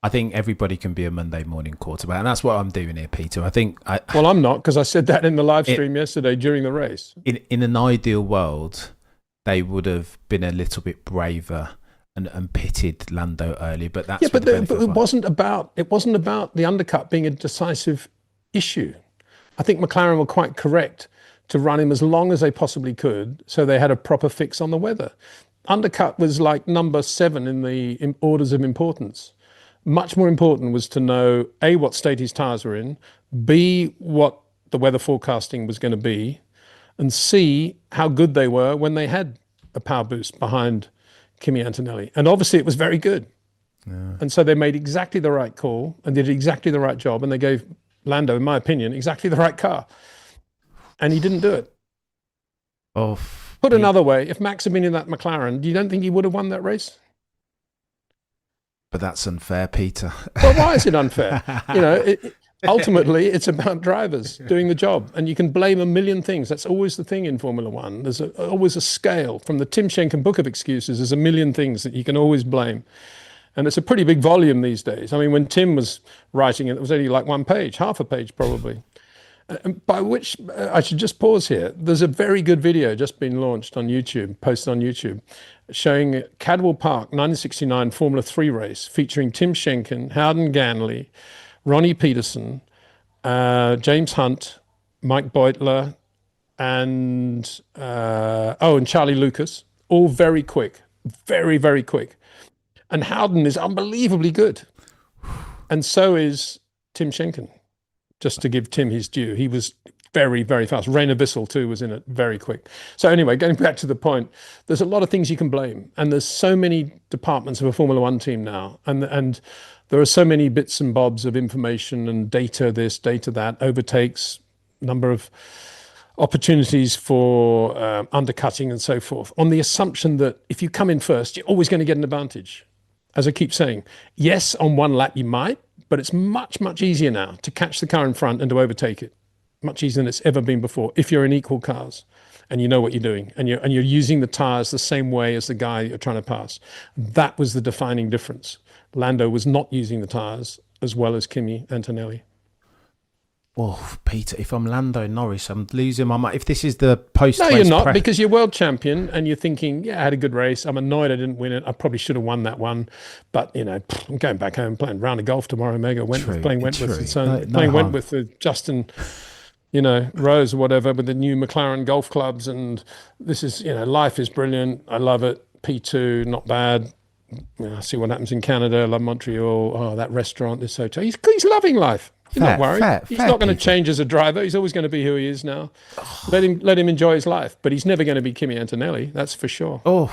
everybody can be a Monday morning quarterback, and that's what I'm doing here, Peter. Well, I'm not, because I said that in the live stream yesterday during the race. In an ideal world, they would have been a little bit braver and pitted Lando early, but that's but it wasn't about the undercut being a decisive issue. I think McLaren were quite correct to run him as long as they possibly could, so they had a proper fix on the weather. Undercut was like number 7 in the orders of importance. Much more important was to know A, what state his tyres were in, B, what the weather forecasting was going to be, and C, how good they were when they had a power boost behind Kimi Antonelli. And obviously it was very good. Yeah. And so they made exactly the right call and did exactly the right job, and they gave Lando, in my opinion, exactly the right car. And he didn't do it. Put another way, if Max had been in that McLaren, you don't think he would have won that race? But that's unfair, Peter. Well, why is it unfair? Ultimately, it's about drivers doing the job, and you can blame a million things. That's always the thing in Formula One. There's always a scale. From the Tim Schenken book of excuses, there's a million things that you can always blame. And it's a pretty big volume these days. I mean, when Tim was writing it was only like one page, half a page probably. By which, I should just pause here. There's a very good video just been launched on YouTube, posted on YouTube, showing Cadwell Park 1969 Formula 3 race featuring Tim Schenken, Howden Ganley, Ronnie Peterson, James Hunt, Mike Beutler, and Charlie Lucas, all very quick, very, very quick. And Howden is unbelievably good. And so is Tim Schenken. Just to give Tim his due, he was very, very fast. Rainer Bissell too was in it, very quick. So anyway, going back to the point, there's a lot of things you can blame, and there's so many departments of a Formula One team now, and there are so many bits and bobs of information and data this, data that, overtakes, number of opportunities for undercutting and so forth, on the assumption that if you come in first, you're always going to get an advantage. As I keep saying, yes, on one lap you might, but it's much, much easier now to catch the car in front and to overtake it. much easier than it's ever been before. If you're in equal cars and you know what you're doing, and you're using the tires the same way as the guy you're trying to pass, that was the defining difference. Lando was not using the tires as well as Kimi Antonelli. Oh, Peter, if I'm Lando Norris, I'm losing my mind. If this is the post-race... No, you're not, because you're world champion and you're thinking, yeah, I had a good race. I'm annoyed I didn't win it. I probably should have won that one. But, you know, I'm going back home playing a round of golf tomorrow, playing Wentworth with Justin, you know, Rose or whatever, with the new McLaren golf clubs. And this is, you know, life is brilliant. I love it. P2, not bad. You know, I see what happens in Canada. I love Montreal. Oh, that restaurant, this hotel. He's loving life. He's not worried. He's not going to change as a driver. He's always going to be who he is now. Let him enjoy his life. But he's never going to be Kimi Antonelli. That's for sure. Oh,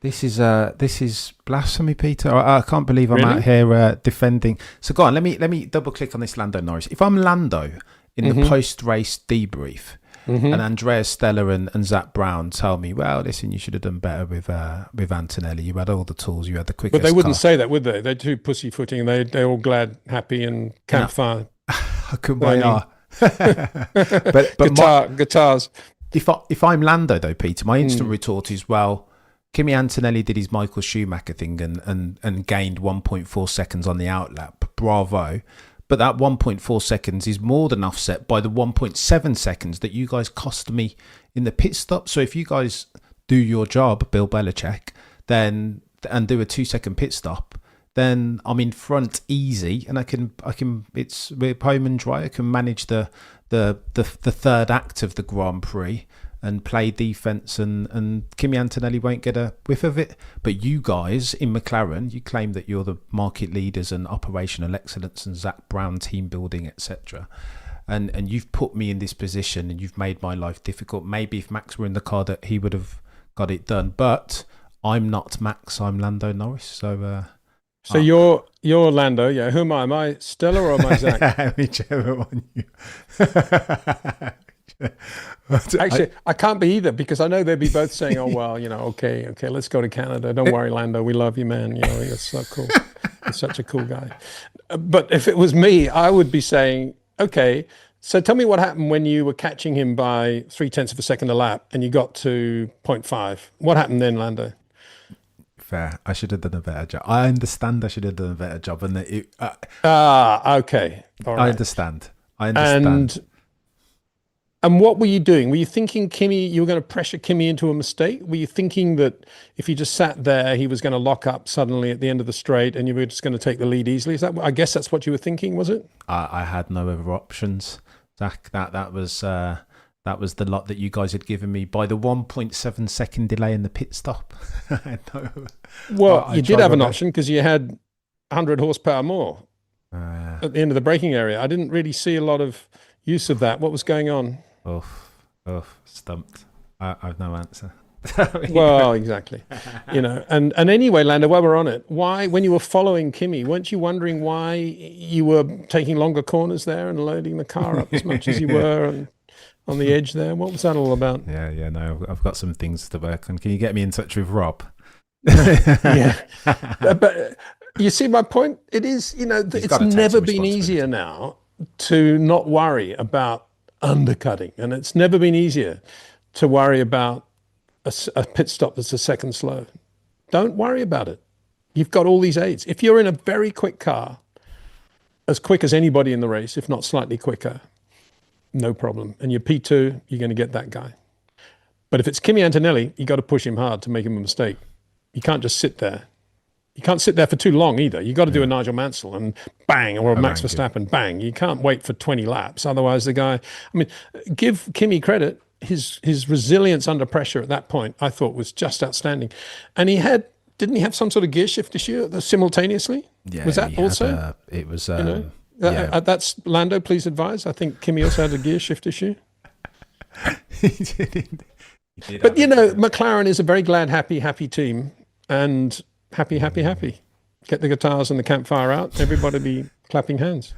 this is blasphemy, Peter. I can't believe I'm out here defending. So go on. Let me double click on this Lando Norris. If I'm Lando in the post-race debrief, and Andrea Stella and Zach Brown tell me, well, listen, you should have done better with Antonelli. You had all the tools. You had the quickest. But they wouldn't say that, would they? They're too pussyfooting. They're all glad, happy, and campfire. I couldn't they are. but guitars. If I'm Lando though, Peter, my instant retort is, well, Kimi Antonelli did his Michael Schumacher thing and gained 1.4 seconds on the outlap. Bravo. But that 1.4 seconds is more than offset by the 1.7 seconds that you guys cost me in the pit stop. So if you guys do your job, Bill Belichick, and do a 2-second pit stop, then I'm in front easy, and I can we're home and dry. I can manage the third act of the Grand Prix and play defence, and Kimi Antonelli won't get a whiff of it. But you guys in McLaren, you claim that you're the market leaders and operational excellence and Zach Brown team building, etc. And you've put me in this position and you've made my life difficult. Maybe if Max were in the car, that he would have got it done. But I'm not Max, I'm Lando Norris. So you're Lando, yeah. Who am I? Am I Stella or am I Zach? Whichever one you... Actually, I can't be either, because I know they'd be both saying, "Oh well, you know, okay, let's go to Canada. Don't worry, Lando, we love you, man. You know, you're so cool. You're such a cool guy." But if it was me, I would be saying, "Okay, so tell me what happened when you were catching him by 0.3 of a second a lap and you got to 0.5. What happened then, Lando?" Fair. I should have done a better job. I understand. I should have done a better job, and okay. All right. I understand. And what were you doing? Were you thinking you were going to pressure Kimi into a mistake? Were you thinking that if he just sat there, he was going to lock up suddenly at the end of the straight and you were just going to take the lead easily? I guess that's what you were thinking, was it? I had no other options, Zach. That was the lot that you guys had given me by the 1.7 second delay in the pit stop. Well, you did have an option because you had 100 horsepower more at the end of the braking area. I didn't really see a lot of use of that. What was going on? Stumped. I have no answer. Well, exactly. You know, and anyway, Lando, while we're on it, why, when you were following Kimi, weren't you wondering why you were taking longer corners there and loading the car up as much as you were and on the edge there? What was that all about? Yeah, no, I've got some things to work on. Can you get me in touch with Rob? Yeah. But you see my point? It is, you know, it's never been easier now to not worry about undercutting, and it's never been easier to worry about a pit stop that's a second slow. Don't worry about it. You've got all these aids. If you're in a very quick car, as quick as anybody in the race, if not slightly quicker, no problem. And you're P2, you're going to get that guy. But if it's Kimi Antonelli, you got to push him hard to make him a mistake. You can't just sit there. You can't sit there for too long either. You got to do a Nigel Mansell and bang, or a Max Verstappen, bang. You can't wait for 20 laps. Otherwise the guy, I mean, give Kimi credit. His resilience under pressure at that point, I thought, was just outstanding. And didn't he have some sort of gear shift issue simultaneously? Yeah. Was that also? It was, that's Lando, please advise. I think Kimi also had a gear shift issue. He did. But, you know, McLaren is a very glad, happy team, and happy. Get the guitars and the campfire out. Everybody be clapping hands.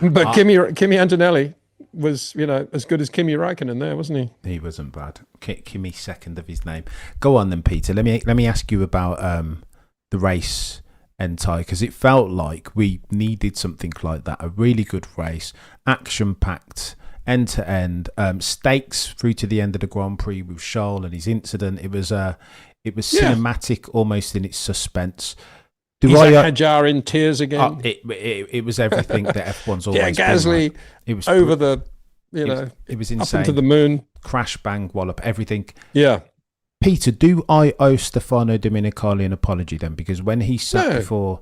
But Kimi Antonelli was, you know, as good as Kimi Räikkönen there, wasn't he? He wasn't bad. Kimi, second of his name. Go on then, Peter. Let me ask you about the race entire, because it felt like we needed something like that. A really good race, action packed, end to end, stakes through to the end of the Grand Prix with Charles and his incident. It was cinematic, almost in its suspense. Hajar in tears again. It was everything that F1's always been Gasly like. It was over the, it was insane. Up into the moon. Crash, bang, wallop, everything. Yeah. Peter, do I owe Stefano Domenicali an apology then? Because when he sat before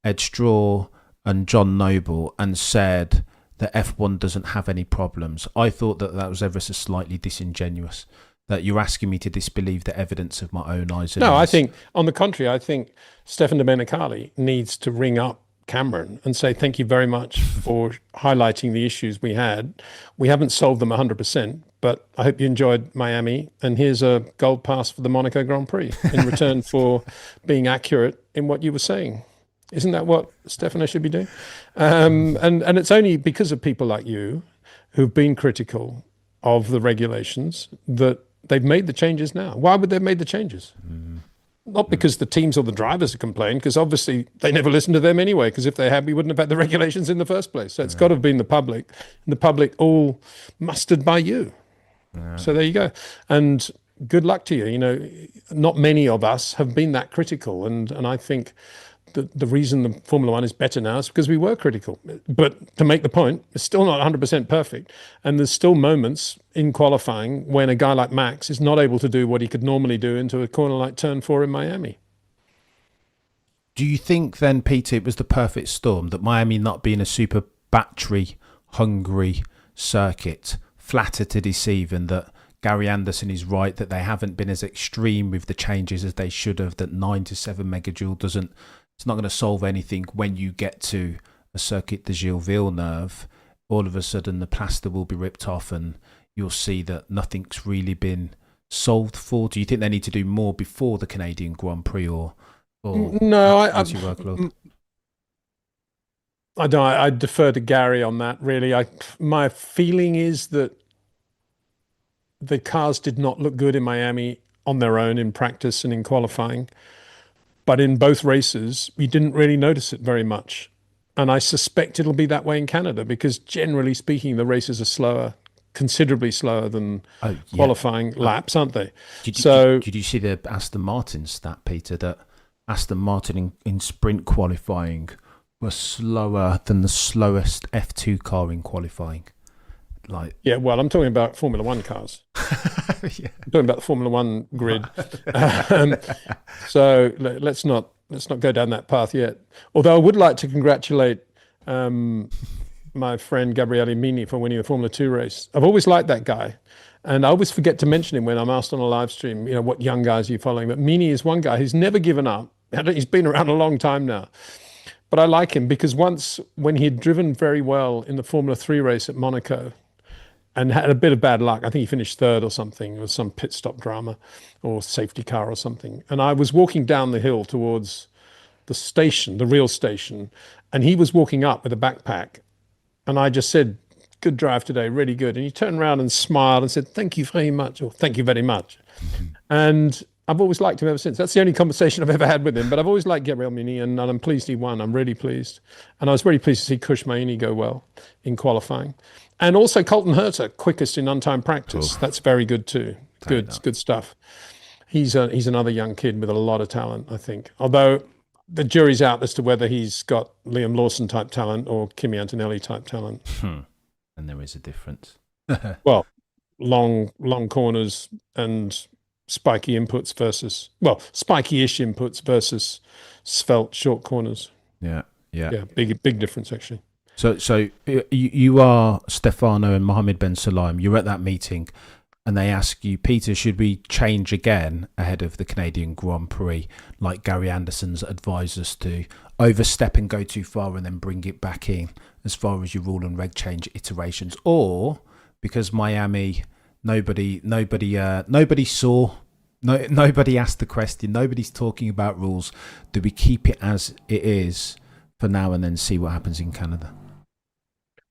Ed Straw and John Noble and said that F1 doesn't have any problems, I thought that was ever so slightly disingenuous, that you're asking me to disbelieve the evidence of my own eyes. No, I think, on the contrary, I think Stefano Domenicali needs to ring up Cameron and say, thank you very much for highlighting the issues we had. We haven't solved them 100%, but I hope you enjoyed Miami, and here's a gold pass for the Monaco Grand Prix in return for being accurate in what you were saying. Isn't that what Stefano should be doing? And it's only because of people like you who've been critical of the regulations that they've made the changes now. Why would they have made the changes? Not because the teams or the drivers have complained, because obviously they never listened to them anyway, because if they had, we wouldn't have had the regulations in the first place. So it's got to have been the public, and the public all mustered by you. So there you go. And good luck to you. You know, not many of us have been that critical. And I think the reason the Formula One is better now is because we were critical. But to make the point, it's still not 100% perfect. And there's still moments in qualifying when a guy like Max is not able to do what he could normally do into a corner like turn 4 in Miami. Do you think then, Peter, it was the perfect storm, that Miami not being a super battery hungry circuit, flatter to deceive, and that Gary Anderson is right that they haven't been as extreme with the changes as they should have, that 9 to 7 megajoule it's not going to solve anything when you get to a circuit de Gilles Villeneuve. All of a sudden the plaster will be ripped off and you'll see that nothing's really been solved for. Do you think they need to do more before the Canadian Grand Prix or no, I don't. I defer to Gary on that, really. My feeling is that the cars did not look good in Miami on their own in practice and in qualifying. But in both races, we didn't really notice it very much. And I suspect it'll be that way in Canada, because generally speaking, the races are slower, considerably slower than qualifying laps, aren't they? Did you see the Aston Martin stat, Peter, that Aston Martin in sprint qualifying were slower than the slowest F2 car in qualifying? Well, I'm talking about Formula One cars. I'm talking about the Formula One grid. So let's not go down that path yet. Although I would like to congratulate my friend Gabriele Mini for winning the Formula 2 race. I've always liked that guy, and I always forget to mention him when I'm asked on a live stream, you know, what young guys are you following? But Mini is one guy who's never given up. He's been around a long time now. But I like him because once, when he had driven very well in the Formula 3 race at Monaco, and had a bit of bad luck. I think he finished third or something. It was some pit stop drama or safety car or something. And I was walking down the hill towards the station, the real station, and he was walking up with a backpack. And I just said, good drive today, really good. And he turned around and smiled and said, thank you very much, or thank you very much. And I've always liked him ever since. That's the only conversation I've ever had with him. But I've always liked Gabriel Mini, and I'm pleased he won. I'm really pleased. And I was really pleased to see Kush Maini go well in qualifying. And also Colton Herta, quickest in untimed practice. That's very good too. Good stuff. He's another young kid with a lot of talent, I think. Although the jury's out as to whether he's got Liam Lawson type talent or Kimi Antonelli type talent. And there is a difference. Well, long corners and spiky inputs versus, spiky-ish inputs versus svelte short corners. Yeah. Big difference actually. So you are Stefano and Mohammed Ben Sulayem. You're at that meeting, and they ask you, Peter, should we change again ahead of the Canadian Grand Prix, like Gary Anderson's advised us to, overstep and go too far and then bring it back in as far as your rule and reg change iterations, or because Miami, nobody saw. No, nobody asked the question. Nobody's talking about rules. Do we keep it as it is for now and then see what happens in Canada?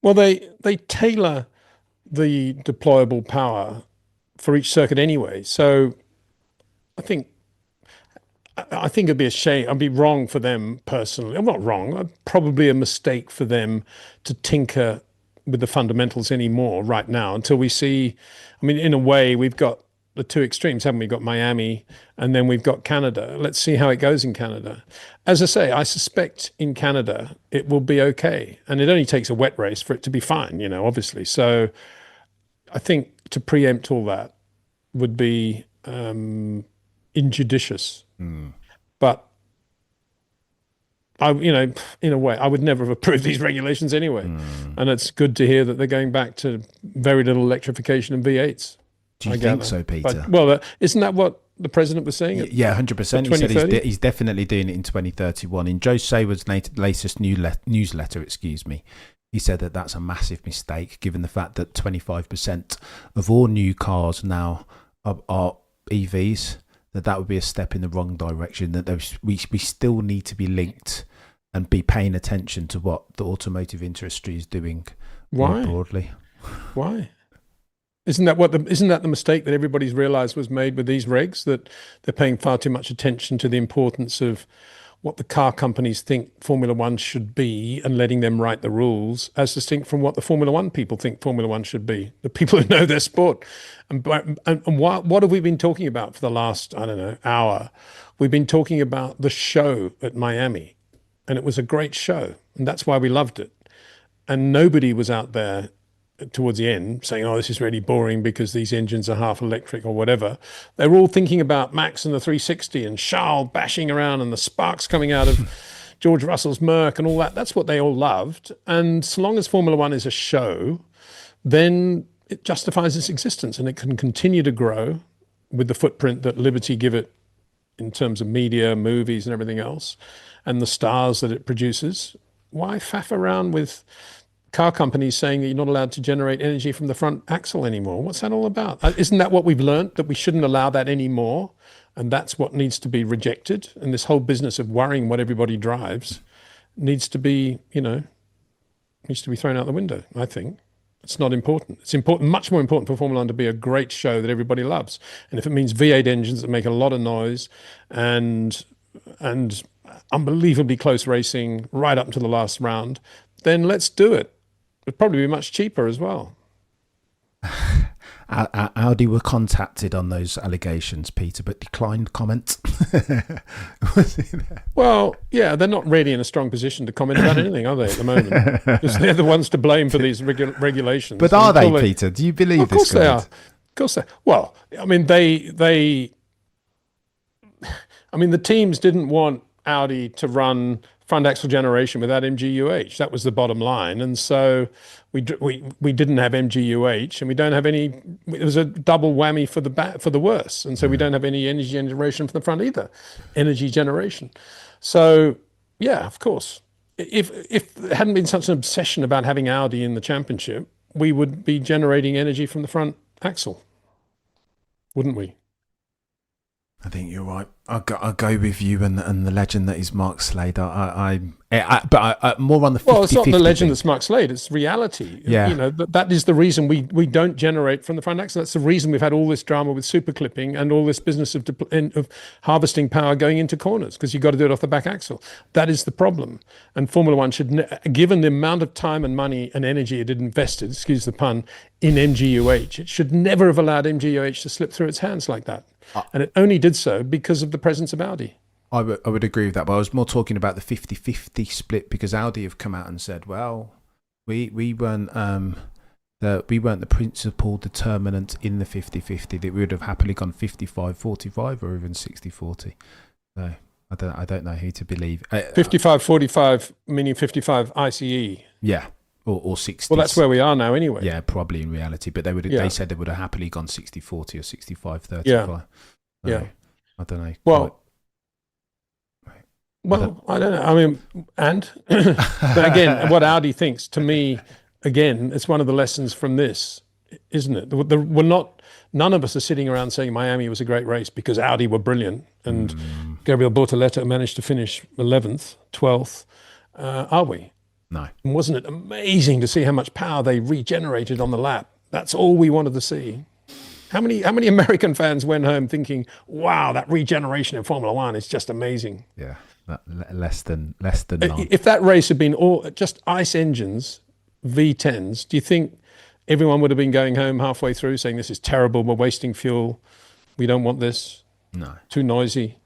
Well, they tailor the deployable power for each circuit anyway. So I think I think it'd be a shame. I'd be wrong for them personally. I'm not wrong. Probably a mistake for them to tinker with the fundamentals anymore right now until we see. I mean, in a way, we've got the two extremes, haven't we? We've got Miami and then we've got Canada. Let's see how it goes in Canada. As I say, I suspect in Canada it will be okay. And it only takes a wet race for it to be fine, obviously. So I think to preempt all that would be injudicious. But in a way, I would never have approved these regulations anyway. And it's good to hear that they're going back to very little electrification and V8s. Do you think so, Peter? Isn't that what the president was saying? Yeah, 100%. He said he's definitely doing it in 2031. In Joe Sayward's latest newsletter, he said that that's a massive mistake, given the fact that 25% of all new cars now are EVs. That would be a step in the wrong direction. That we still need to be linked and be paying attention to what the automotive industry is doing more broadly. Why? Isn't that the mistake that everybody's realised was made with these regs? That they're paying far too much attention to the importance of what the car companies think Formula One should be and letting them write the rules, as distinct from what the Formula One people think Formula One should be. The people who know their sport. And what have we been talking about for the last, hour? We've been talking about the show at Miami, and it was a great show, and that's why we loved it. And nobody was out there towards the end saying, this is really boring because these engines are half electric or whatever. They were all thinking about Max and the 360 and Charles bashing around and the sparks coming out of George Russell's Merc and all that. That's what they all loved. And so long as Formula One is a show, then it justifies its existence and it can continue to grow with the footprint that Liberty give it in terms of media, movies and everything else, and the stars that it produces. Why faff around with car companies saying that you're not allowed to generate energy from the front axle anymore? What's that all about? Isn't that what we've learned, that we shouldn't allow that anymore? And that's what needs to be rejected. And this whole business of worrying what everybody drives needs to be, thrown out the window, I think. It's not important. It's important, much more important for Formula One to be a great show that everybody loves. And if it means V8 engines that make a lot of noise and unbelievably close racing right up to the last round, then let's do it. It'd probably be much cheaper as well. Audi were contacted on those allegations, Peter, but declined comment. Well, yeah, they're not really in a strong position to comment about anything, are they, at the moment? Because they're the ones to blame for these regulations. But are they, Peter? Do you believe this? Of course they are. Of course they are. Well, I mean, the teams didn't want Audi to run front axle generation without MGUH. That was the bottom line. And so we didn't have MGUH, and we don't have any. It was a double whammy for the worse. And so we don't have any energy generation from the front either. Energy generation. So yeah, of course. If there hadn't been such an obsession about having Audi in the championship, we would be generating energy from the front axle, wouldn't we? I think you're right. I'll go with you and the legend that is Mark Slade. But more on the 50-50 Well, it's not the legend thing. that's Mark Slade. It's reality. Yeah. That is the reason we don't generate from the front axle. That's the reason we've had all this drama with super clipping and all this business of harvesting power going into corners, because you've got to do it off the back axle. That is the problem. And Formula One should, given the amount of time and money and energy it had invested, excuse the pun, in MGUH, it should never have allowed MGUH to slip through its hands like that. And it only did so because of the presence of Audi. I would agree with that, but I was more talking about the 50-50 split, because Audi have come out and said, well, we weren't the principal determinant in the 50-50, that we would have happily gone 55-45 or even 60-40. So I don't know who to believe. 55-45 meaning 55 ICE. Yeah. Or 60. Well, that's where we are now anyway. Yeah, probably in reality. But they said they would have happily gone 60-40 or 65-35. Yeah. Yeah. I don't know. Well, I don't know. I mean, but again, what Audi thinks, to me, again, it's one of the lessons from this, isn't it? None of us are sitting around saying Miami was a great race because Audi were brilliant and Gabriel Bortoleto managed to finish 11th, 12th. Are we? No. And wasn't it amazing to see how much power they regenerated on the lap? That's all we wanted to see. How many American fans went home thinking, "Wow, that regeneration in Formula One is just amazing"? Yeah, less than none. If that race had been all just ICE engines, V10s, do you think everyone would have been going home halfway through saying, "This is terrible. We're wasting fuel. We don't want this. No, Too noisy"?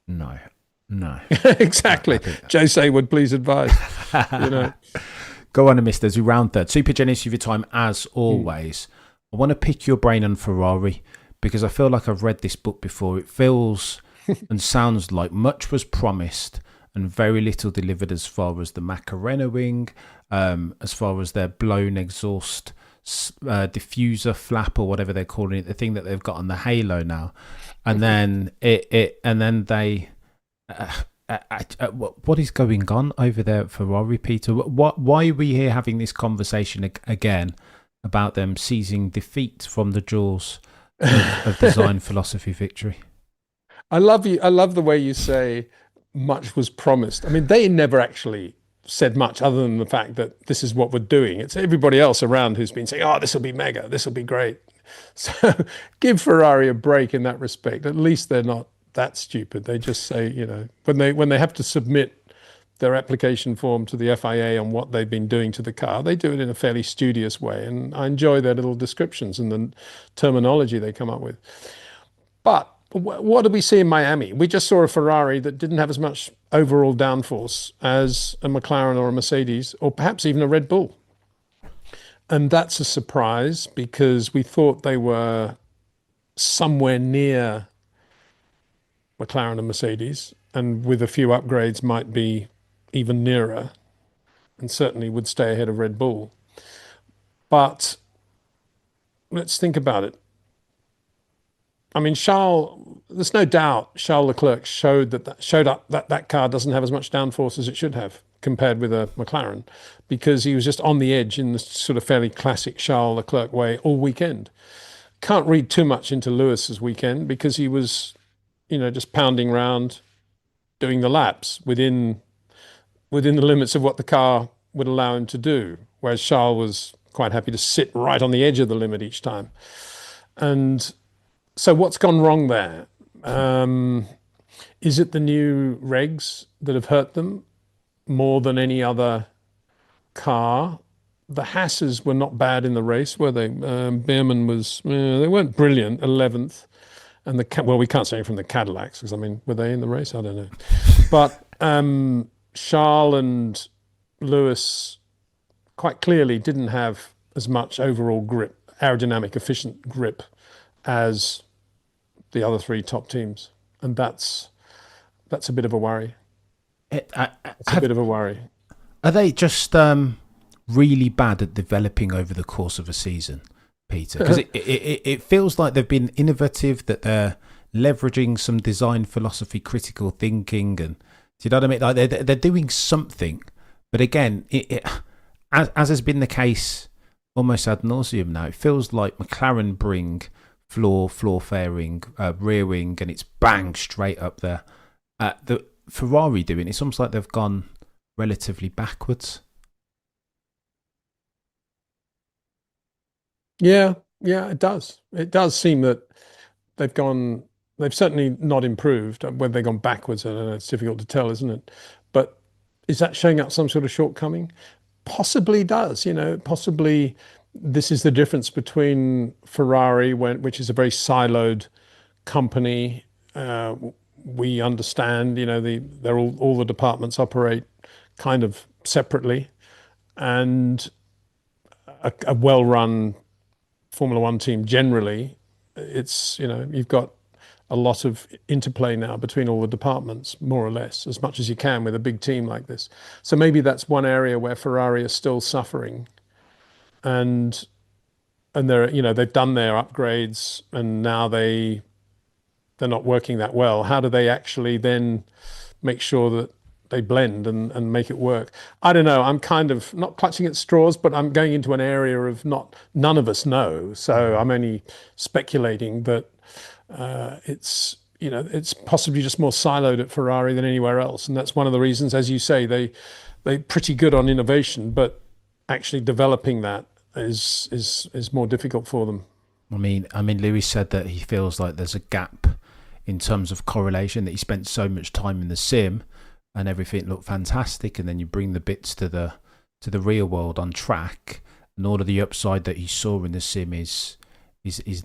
no, no. Exactly. Jose would please advise. Go on, Mister. As we round third, super generous of your time as always. I want to pick your brain on Ferrari because I feel like I've read this book before. It feels and sounds like much was promised and very little delivered as far as the Macarena wing, as far as their blown exhaust diffuser flap or whatever they're calling it, the thing that they've got on the halo now, and then what is going on over there at Ferrari, Peter? Why are we here having this conversation again about them seizing defeat from the jaws of design philosophy victory? I love the way you say much was promised. I mean, they never actually said much other than the fact that this is what we're doing. It's everybody else around who's been saying, "Oh, this will be mega. This will be great." So give Ferrari a break in that respect. At least they're not that stupid. They just say, when they have to submit their application form to the FIA on what they've been doing to the car, they do it in a fairly studious way. And I enjoy their little descriptions and the terminology they come up with. But what did we see in Miami? We just saw a Ferrari that didn't have as much overall downforce as a McLaren or a Mercedes, or perhaps even a Red Bull. And that's a surprise because we thought they were somewhere near McLaren and Mercedes, and with a few upgrades might be even nearer, and certainly would stay ahead of Red Bull. But let's think about it. I mean, there's no doubt Charles Leclerc showed that car doesn't have as much downforce as it should have compared with a McLaren, because he was just on the edge in the sort of fairly classic Charles Leclerc way all weekend. Can't read too much into Lewis's weekend because he was, just pounding around, doing the laps within the limits of what the car would allow him to do, whereas Charles was quite happy to sit right on the edge of the limit each time. And so what's gone wrong there? Is it the new regs that have hurt them more than any other car? The Hasses were not bad in the race, were they? Behrman they weren't brilliant, 11th. And we can't say from the Cadillacs, because, were they in the race? I don't know. But Charles and Lewis quite clearly didn't have as much overall grip, aerodynamic, efficient grip as the other three top teams. And that's a bit of a worry. It's a bit of a worry. Are they just really bad at developing over the course of a season, Peter? Because it feels like they've been innovative, that they're leveraging some design philosophy, critical thinking, and do you know what I mean? Like they're doing something, but again, as has been the case almost ad nauseum now, it feels like McLaren bring floor fairing, rear wing, and it's bang straight up there. The Ferrari doing it's almost like they've gone relatively backwards. Yeah, it does. It does seem that they've certainly not improved. Whether they've gone backwards, I don't know, it's difficult to tell, isn't it? But is that showing up some sort of shortcoming? Possibly does, possibly this is the difference between Ferrari, which is a very siloed company. We understand, they're all the departments operate kind of separately, and a well-run Formula One team generally, it's, you've got a lot of interplay now between all the departments, more or less, as much as you can with a big team like this. So maybe that's one area where Ferrari is still suffering, and they're, they've done their upgrades and now they're not working that well. How do they actually then make sure that they blend and make it work? I don't know. I'm kind of not clutching at straws, but I'm going into an area of none of us know. So I'm only speculating that it's possibly just more siloed at Ferrari than anywhere else. And that's one of the reasons, as you say, they're pretty good on innovation, but actually developing that is more difficult for them. I mean, Lewis said that he feels like there's a gap in terms of correlation, that he spent so much time in the sim and everything looked fantastic, and then you bring the bits to the real world on track, and all of the upside that he saw in the sim is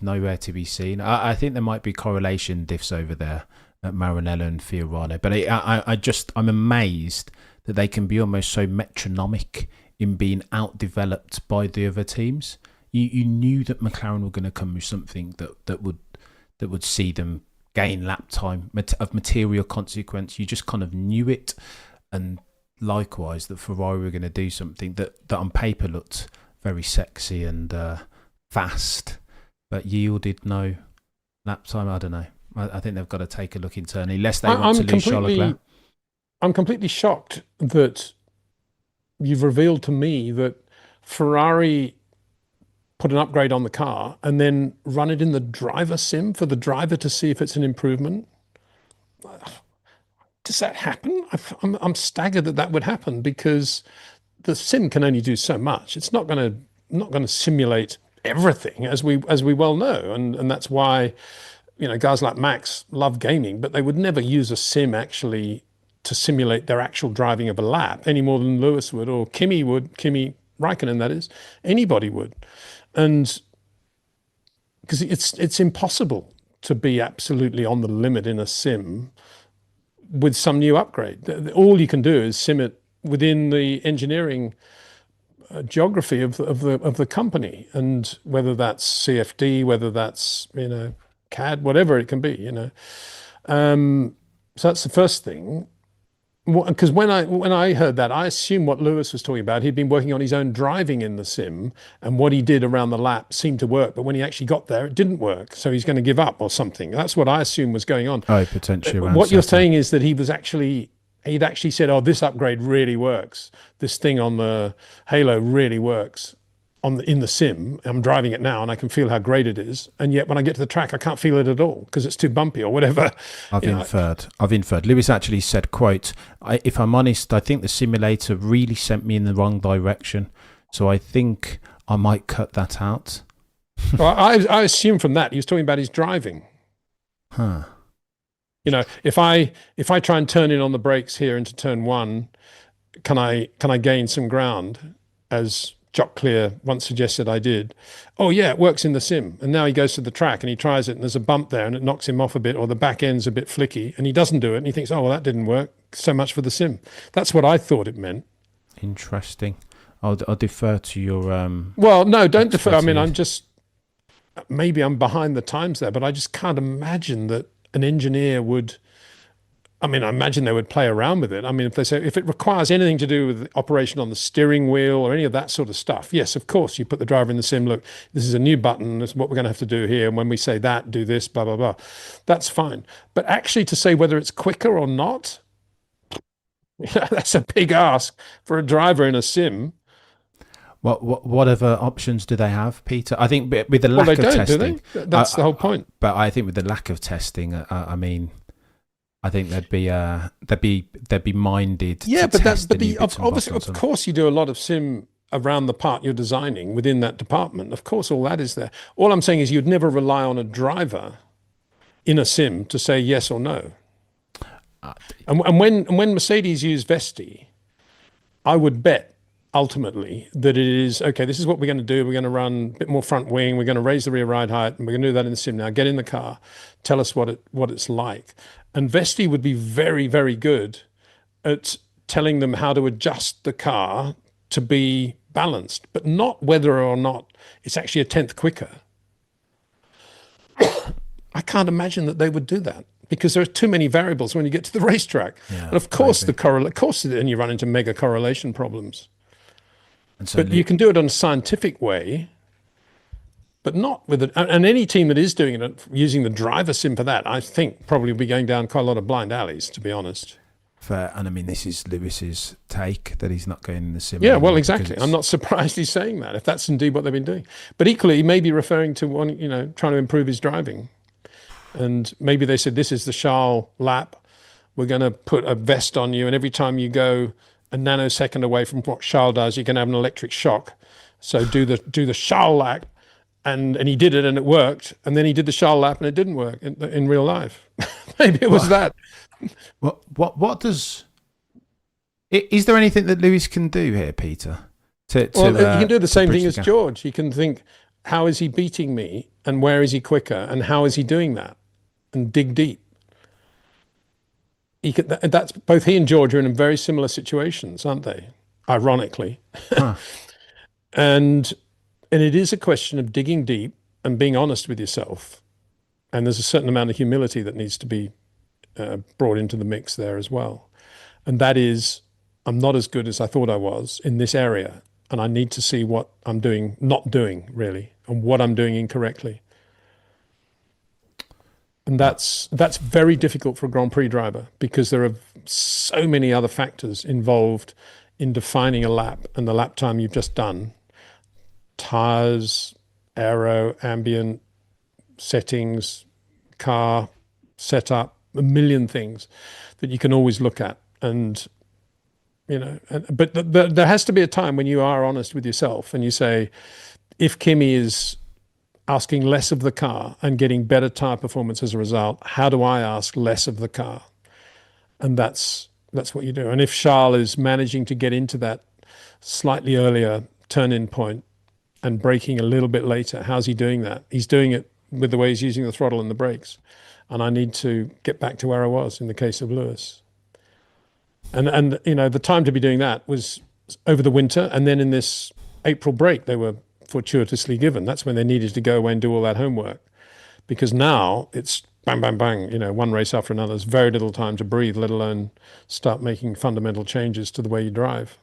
nowhere to be seen. I think there might be correlation diffs over there at Maranello and Fiorano, but I'm amazed that they can be almost so metronomic in being outdeveloped by the other teams. You knew that McLaren were going to come with something that would see them gain lap time of material consequence. You just kind of knew it, and likewise that Ferrari were going to do something that on paper looked very sexy and fast, but yielded no lap time. I don't know. I think they've got to take a look internally, lest they want to lose Charles Leclerc. I'm completely shocked that you've revealed to me that Ferrari put an upgrade on the car and then run it in the driver sim for the driver to see if it's an improvement. Does that happen? I'm staggered that would happen, because the sim can only do so much. It's not going to simulate everything, as we well know, and that's why guys like Max love gaming, but they would never use a sim actually to simulate their actual driving of a lap any more than Lewis would, or Kimi Raikkonen, that is. Anybody would. And because it's impossible to be absolutely on the limit in a sim with some new upgrade. All you can do is sim it within the engineering geography of the company, and whether that's CFD, whether that's CAD, whatever it can be. So that's the first thing. Because when I heard that, I assumed what Lewis was talking about. He'd been working on his own driving in the sim, and what he did around the lap seemed to work. But when he actually got there, it didn't work. So he's going to give up or something. That's what I assumed was going on. Oh, potentially. What you're saying is that he'd actually said, "Oh, this upgrade really works. This thing on the Halo really works in the sim. I'm driving it now, and I can feel how great it is. And yet, when I get to the track, I can't feel it at all because it's too bumpy or whatever." I've inferred. Lewis actually said, quote, "If I'm honest, I think the simulator really sent me in the wrong direction. So I think I might cut that out." Well, I assume from that he was talking about his driving. Huh. If I try and turn in on the brakes here into turn one, can I gain some ground, as Jock Clear once suggested I did? Oh yeah, it works in the sim. And now he goes to the track and he tries it, and there's a bump there and it knocks him off a bit, or the back end's a bit flicky, and he doesn't do it, and he thinks, oh well, that didn't work. So much for the sim. That's what I thought it meant. Interesting. I'll defer to your well, no, don't defer. I mean, maybe I'm behind the times there, but I just can't imagine that an engineer would. I imagine they would play around with it. If it requires anything to do with operation on the steering wheel or any of that sort of stuff, yes, of course, you put the driver in the sim, look, this is a new button, this is what we're going to have to do here, and when we say that, do this, blah, blah, blah. That's fine. But actually to say whether it's quicker or not, that's a big ask for a driver in a sim. What other options do they have, Peter? I think with the lack of testing... Do they? That's the whole point. But I think with the lack of testing, I think they'd be minded. Yeah, to obviously, of course, you do a lot of sim around the part you're designing within that department. Of course, all that is there. All I'm saying is you'd never rely on a driver in a sim to say yes or no. And when Mercedes use Vesti, I would bet ultimately that it is okay. This is what we're going to do. We're going to run a bit more front wing. We're going to raise the rear ride height, and we're going to do that in the sim. Now, get in the car. Tell us what it's like. And Vesti would be very, very good at telling them how to adjust the car to be balanced, but not whether or not it's actually a tenth quicker. I can't imagine that they would do that, because there are too many variables when you get to the racetrack. Yeah, and of course, then you run into mega correlation problems. But you can do it in a scientific way, but not with it. And any team that is doing it using the driver sim for that, I think probably will be going down quite a lot of blind alleys, to be honest. Fair. And this is Lewis's take, that he's not going in the sim. Yeah, well, exactly. I'm not surprised he's saying that, if that's indeed what they've been doing. But equally, he may be referring to trying to improve his driving. And maybe they said, this is the Charles lap. We're going to put a vest on you, and every time you go a nanosecond away from what Charles does, you can have an electric shock. So do the Charles lap, and he did it and it worked. And then he did the Charles lap and it didn't work in real life. Maybe it was that. What does... Is there anything that Lewis can do here, Peter? He can do the same thing as George. He can think, how is he beating me and where is he quicker and how is he doing that? And dig deep. That's both he and George are in very similar situations, aren't they? Ironically. Huh. And it is a question of digging deep and being honest with yourself. And there's a certain amount of humility that needs to be brought into the mix there as well. And that is, I'm not as good as I thought I was in this area. And I need to see what I'm doing, not doing really, and what I'm doing incorrectly. And that's very difficult for a Grand Prix driver because there are so many other factors involved in defining a lap and the lap time you've just done. Tires, aero, ambient, settings, car, setup, a million things that you can always look at. And but there has to be a time when you are honest with yourself and you say, if Kimi is asking less of the car and getting better tire performance as a result, how do I ask less of the car? And that's what you do. And if Charles is managing to get into that slightly earlier turn-in point and braking a little bit later, how's he doing that? He's doing it with the way he's using the throttle and the brakes. And I need to get back to where I was in the case of Lewis. And the time to be doing that was over the winter, and then in this April break they were fortuitously given. That's when they needed to go away and do all that homework, because now it's bang, bang, bang, one race after another. There's very little time to breathe, let alone start making fundamental changes to the way you drive.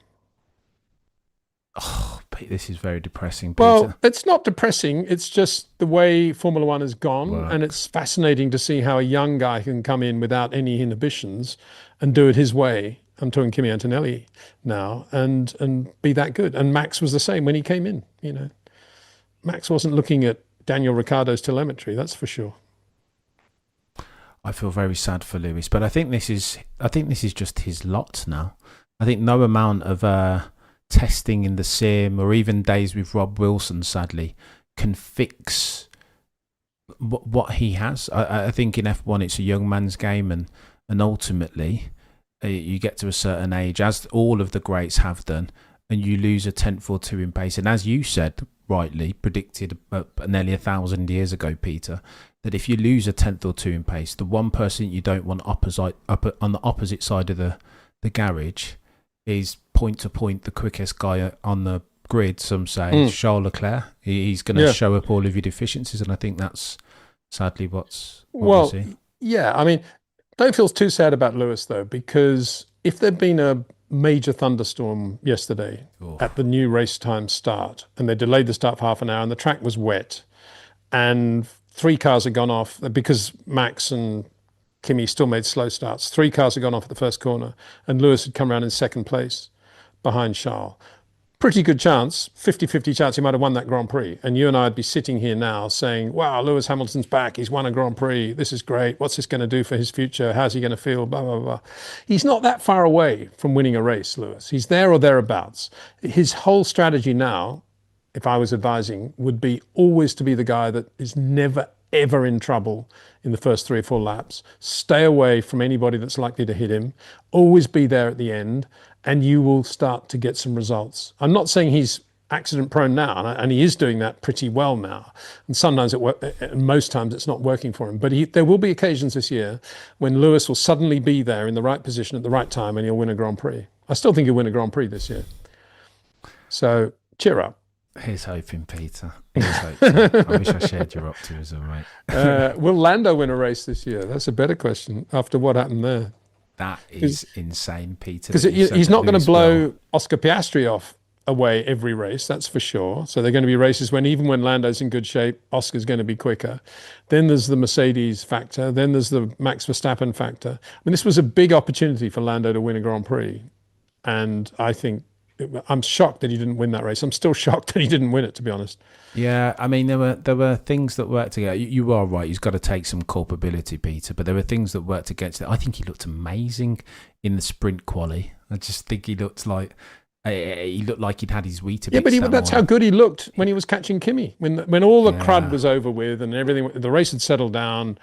Oh, Pete, this is very depressing, Peter. Well, it's not depressing. It's just the way Formula One has gone. And it's fascinating to see how a young guy can come in without any inhibitions and do it his way. I'm talking Kimi Antonelli now, and be that good. And Max was the same when he came in. Max wasn't looking at Daniel Ricciardo's telemetry, that's for sure. I feel very sad for Lewis, but I think this is just his lot now. I think no amount of testing in the sim or even days with Rob Wilson, sadly, can fix what he has. I think in F1 it's a young man's game, and ultimately you get to a certain age, as all of the greats have done, and you lose a tenth or two in pace. And as you said, rightly predicted nearly 1,000 years ago, Peter, that if you lose a tenth or two in pace, the one person you don't want up on the opposite side of the garage is point to point the quickest guy on the grid. Some say Charles Leclerc. He's going to show up all of your deficiencies, and I think that's sadly what we see. Yeah, I mean, don't feel too sad about Lewis though, because if there'd been a major thunderstorm yesterday at the new race time start, and they delayed the start for half an hour, and the track was wet, and 3 cars had gone off because Max and Kimi still made slow starts. 3 cars had gone off at the first corner, and Lewis had come around in second place behind Charles. Pretty good chance, 50-50 chance he might have won that Grand Prix. And you and I would be sitting here now saying, wow, Lewis Hamilton's back. He's won a Grand Prix. This is great. What's this going to do for his future? How's he going to feel? Blah, blah, blah. He's not that far away from winning a race, Lewis. He's there or thereabouts. His whole strategy now, if I was advising, would be always to be the guy that is never, ever in trouble in the first 3 or 4 laps. Stay away from anybody that's likely to hit him. Always be there at the end, and you will start to get some results. I'm not saying he's accident prone now, and he is doing that pretty well now. And sometimes most times it's not working for him. But there will be occasions this year when Lewis will suddenly be there in the right position at the right time, and he'll win a Grand Prix. I still think he'll win a Grand Prix this year. So cheer up. Here's hoping, Peter. Here's hoping. I wish I shared your optimism, mate. Will Lando win a race this year? That's a better question after what happened there. That is insane, Peter. Because he's not going to blow Oscar Piastri off away every race, that's for sure. So there are going to be races even when Lando's in good shape, Oscar's going to be quicker. Then there's the Mercedes factor. Then there's the Max Verstappen factor. I mean, this was a big opportunity for Lando to win a Grand Prix. And I'm shocked that he didn't win that race. I'm still shocked that he didn't win it, to be honest. Yeah, I mean, there were things that worked together. You are right. He's got to take some culpability, Peter. But there were things that worked against it. I think he looked amazing in the sprint quali. I just think he looked like He looked like he'd had his Weetabix. Yeah, but that's how good he looked when he was catching Kimi. When all the crud was over with and everything, the race had settled down,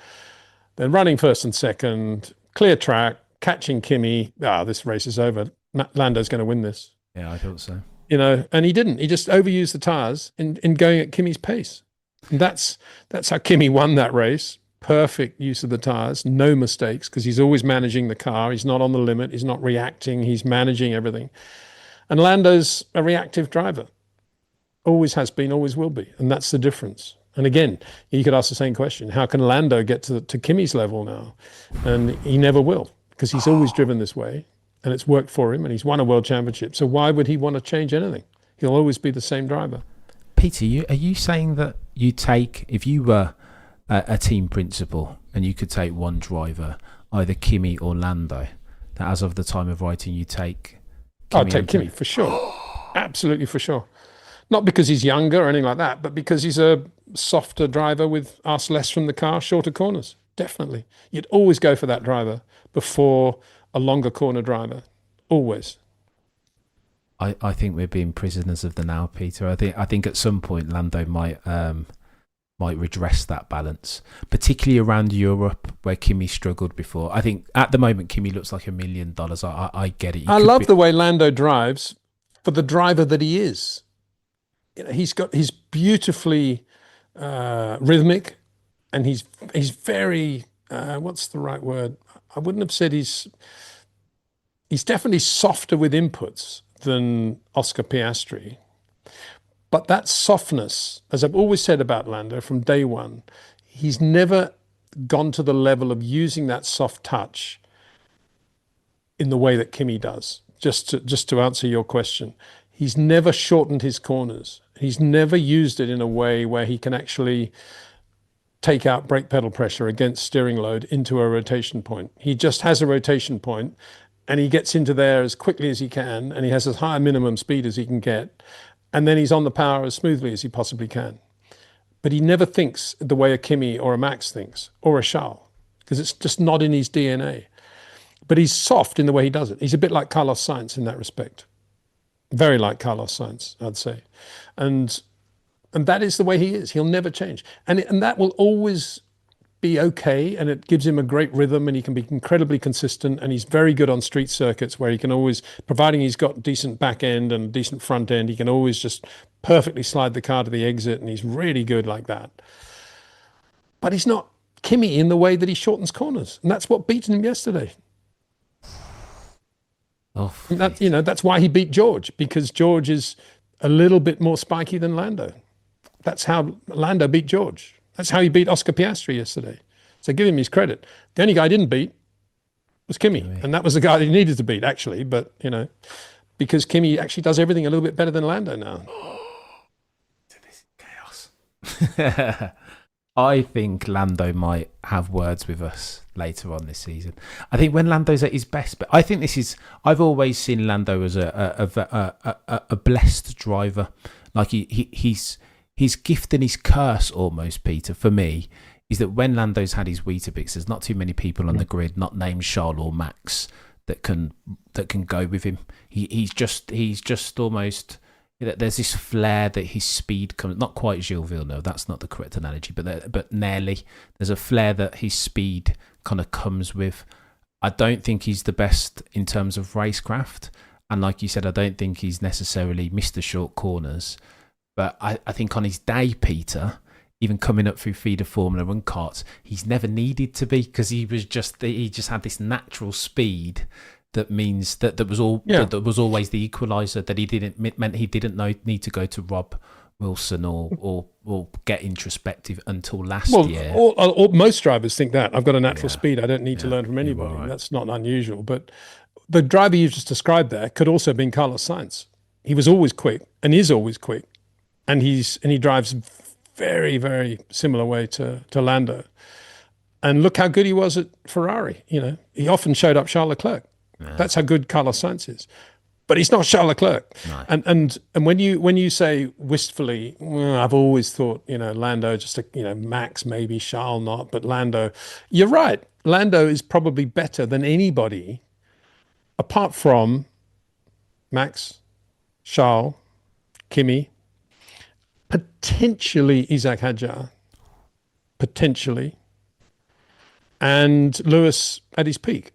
then running first and second, clear track, catching Kimi. This race is over. Lando's going to win this. Yeah, I thought so. And he didn't. He just overused the tyres in going at Kimi's pace. And that's how Kimi won that race. Perfect use of the tyres, no mistakes, because he's always managing the car. He's not on the limit. He's not reacting. He's managing everything. And Lando's a reactive driver. Always has been, always will be. And that's the difference. And again, you could ask the same question. How can Lando get to Kimi's level now? And he never will, because he's always driven this way. And it's worked for him, and he's won a world championship. So why would he want to change anything? He'll always be the same driver. Peter, are you saying that you take, if you were a team principal and you could take one driver, either Kimi or Lando, that as of the time of writing you take Kimi? I'd take Kimi for sure. Absolutely for sure. Not because he's younger or anything like that, but because he's a softer driver with asked less from the car, shorter corners. Definitely. You'd always go for that driver before a longer corner driver. Always. I think we're being prisoners of the now, Peter. I think at some point Lando might redress that balance, particularly around Europe where Kimi struggled before. I think at the moment Kimi looks like $1 million. I get it. I love the way Lando drives for the driver that he is. He's beautifully rhythmic, and he's very what's the right word? I wouldn't have said he's definitely softer with inputs than Oscar Piastri. But that softness, as I've always said about Lando from day one, he's never gone to the level of using that soft touch in the way that Kimi does. Just to answer your question, he's never shortened his corners. He's never used it in a way where he can actually take out brake pedal pressure against steering load into a rotation point. He just has a rotation point, and he gets into there as quickly as he can, and he has as high a minimum speed as he can get, and then he's on the power as smoothly as he possibly can. But he never thinks the way a Kimi or a Max thinks, or a Charles, because it's just not in his DNA. But he's soft in the way he does it. He's a bit like Carlos Sainz in that respect. Very like Carlos Sainz, I'd say. And that is the way he is. He'll never change. And that will always be okay, and it gives him a great rhythm, and he can be incredibly consistent, and he's very good on street circuits where he can always, providing he's got decent back end and decent front end, he can always just perfectly slide the car to the exit, and he's really good like that. But he's not Kimi in the way that he shortens corners, and that's what beat him yesterday. That's why he beat George, because George is a little bit more spiky than Lando. That's how Lando beat George. That's how he beat Oscar Piastri yesterday. So give him his credit. The only guy I didn't beat was Kimi. And that was the guy that he needed to beat, actually. But, because Kimi actually does everything a little bit better than Lando now. This chaos. I think Lando might have words with us later on this season. I think when Lando's at his best, but I think I've always seen Lando as a blessed driver. Like his gift and his curse almost, Peter, for me, is that when Lando's had his Weetabix, there's not too many people on the grid, not named Charles or Max, that can go with him. He's just almost, there's this flair that his speed comes, not quite Gilles Villeneuve, that's not the correct analogy, but nearly. There's a flair that his speed kind of comes with. I don't think he's the best in terms of racecraft, and like you said, I don't think he's necessarily Mr. Short Corners. But I think on his day, Peter, even coming up through feeder Formula 1 karts, he's never needed to be, because he just had this natural speed that means that was always the equaliser, that meant he didn't need to go to Rob Wilson or get introspective until last year. Most drivers think that. I've got a natural speed. I don't need to learn from anybody. Right. That's not unusual. But the driver you just described there could also have been Carlos Sainz. He was always quick and is always quick. And he drives very, very similar way to Lando. And look how good he was at Ferrari. He often showed up Charles Leclerc. Yeah. That's how good Carlos Sainz is. But he's not Charles Leclerc. No. And when you say wistfully, I've always thought, Lando just Max maybe, Charles not, but Lando. You're right. Lando is probably better than anybody apart from Max, Charles, Kimi, potentially Isaac Hadjar, potentially, and Lewis at his peak.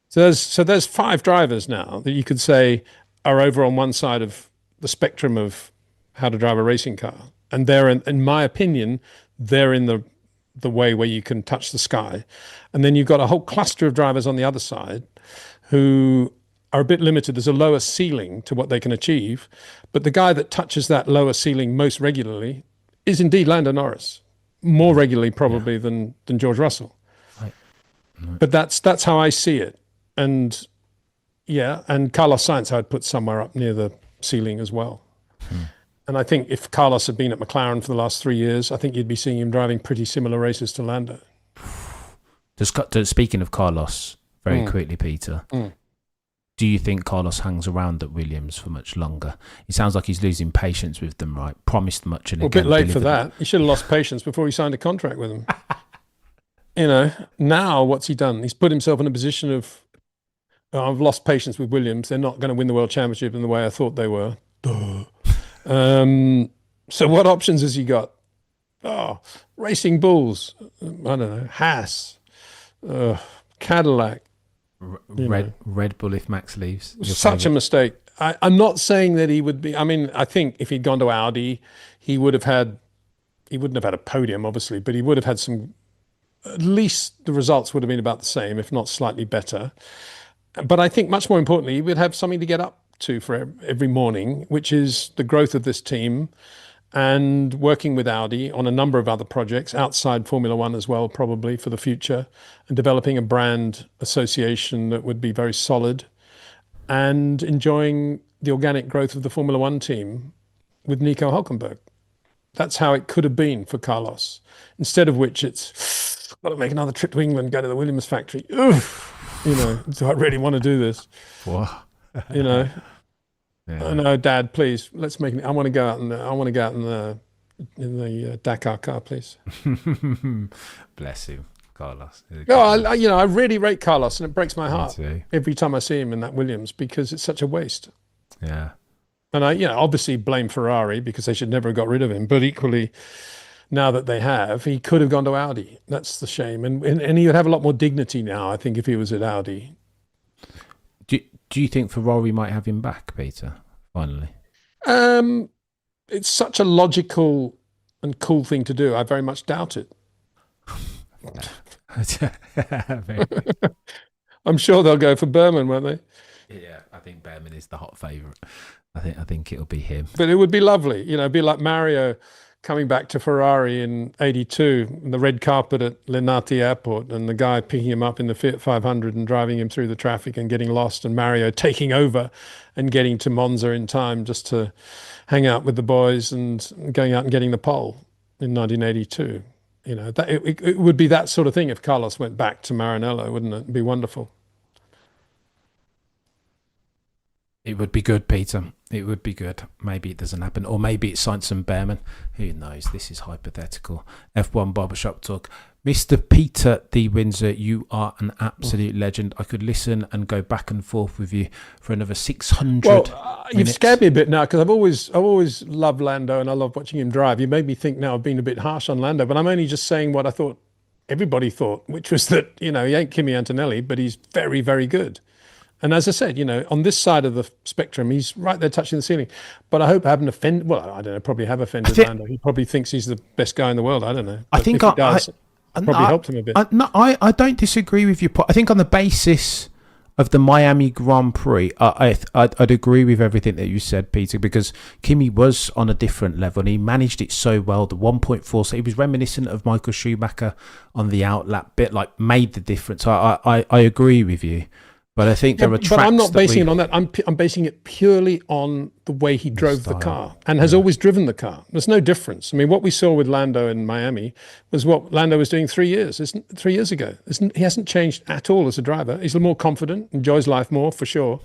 So there's 5 drivers now that you could say are over on one side of the spectrum of how to drive a racing car, and they're in my opinion, they're in the way where you can touch the sky, and then you've got a whole cluster of drivers on the other side who are a bit limited. There's a lower ceiling to what they can achieve, but the guy that touches that lower ceiling most regularly is indeed Lando Norris, more regularly probably than George Russell. Right. But that's how I see it. And and Carlos Sainz I'd put somewhere up near the ceiling as well. And I think if Carlos had been at McLaren for the last 3 years, I think you'd be seeing him driving pretty similar races to Lando. Speaking of Carlos, very quickly, Peter, do you think Carlos hangs around at Williams for much longer? It sounds like he's losing patience with them, right? Promised much and a bit late for that. He should have lost patience before he signed a contract with them. Now what's he done? He's put himself in a position of, I've lost patience with Williams. They're not going to win the world championship in the way I thought they were. So what options has he got? Racing Bulls. I don't know. Haas. Cadillac. Red Bull if Max leaves. Such a mistake. I'm not saying that he would be. I mean, I think if he'd gone to Audi, he wouldn't have had a podium, obviously, but he would have had some, at least the results would have been about the same, if not slightly better. But I think much more importantly, he would have something to get up to for every morning, which is the growth of this team and working with Audi on a number of other projects outside Formula One as well, probably for the future, and developing a brand association that would be very solid and enjoying the organic growth of the Formula One team with Nico Hülkenberg. That's how it could have been for Carlos. Instead of which it's, got to make another trip to England, go to the Williams factory. Oof. Do I really want to do this? What? Yeah. No, Dad, please. Let's make. I want to go out in the Dakar car, please. Bless him, Carlos. I really rate Carlos, and it breaks my heart too. every time I see him in that Williams because it's such a waste. Yeah. And I, obviously blame Ferrari because they should never have got rid of him. But equally, now that they have, he could have gone to Audi. That's the shame. And he would have a lot more dignity now, I think, if he was at Audi. Do you think Ferrari might have him back, Peter, finally? It's such a logical and cool thing to do. I very much doubt it. I'm sure they'll go for Berman, won't they? Yeah, I think Berman is the hot favourite. I think it'll be him. But it would be lovely. It'd be like Mario coming back to Ferrari in '82, the red carpet at Linate Airport, and the guy picking him up in the Fiat 500 and driving him through the traffic and getting lost, and Mario taking over and getting to Monza in time just to hang out with the boys and going out and getting the pole in 1982. It would be that sort of thing if Carlos went back to Maranello, wouldn't it? It'd be wonderful. It would be good, Peter. It would be good. Maybe it doesn't happen. Or maybe it's Sainz and Behrman. Who knows? This is hypothetical. F1 Barbershop Talk. Mr. Peter D. Windsor, you are an absolute legend. I could listen and go back and forth with you for another 600 minutes. You've scared me a bit now because I've always loved Lando and I love watching him drive. You made me think now I've been a bit harsh on Lando, but I'm only just saying what I thought everybody thought, which was that, he ain't Kimi Antonelli, but he's very, very good. And as I said, on this side of the spectrum, he's right there touching the ceiling. But I hope I haven't offended. Well, I don't know. Probably have offended Lando. He probably thinks he's the best guy in the world. I don't know. But I think if he does, probably helped him a bit. I don't disagree with you. I think on the basis of the Miami Grand Prix, I'd agree with everything that you said, Peter, because Kimi was on a different level and he managed it so well. The 1.4, so he was reminiscent of Michael Schumacher on the outlap bit, like made the difference. I agree with you. But I think there are tracks. But I'm not basing it on that. I'm basing it purely on the way he drove the car and has always driven the car. There's no difference. I mean, what we saw with Lando in Miami was what Lando was doing 3 years ago. He hasn't changed at all as a driver. He's a little more confident, enjoys life more for sure.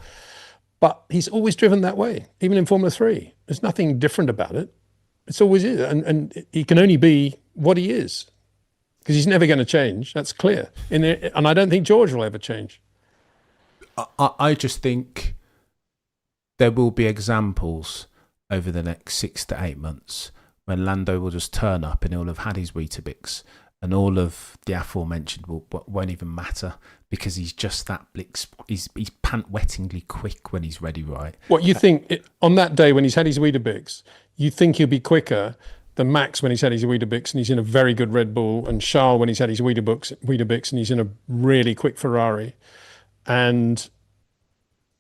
But he's always driven that way, even in Formula 3. There's nothing different about it. It's always is. And he can only be what he is because he's never going to change. That's clear. And I don't think George will ever change. I just think there will be examples over the next 6 to 8 months when Lando will just turn up and he'll have had his Weetabix, and all of the aforementioned won't even matter because he's just that he's pant-wettingly quick when he's ready, right? What you think on that day when he's had his Weetabix, you think he'll be quicker than Max when he's had his Weetabix and he's in a very good Red Bull, and Charles when he's had his Weetabix and he's in a really quick Ferrari, and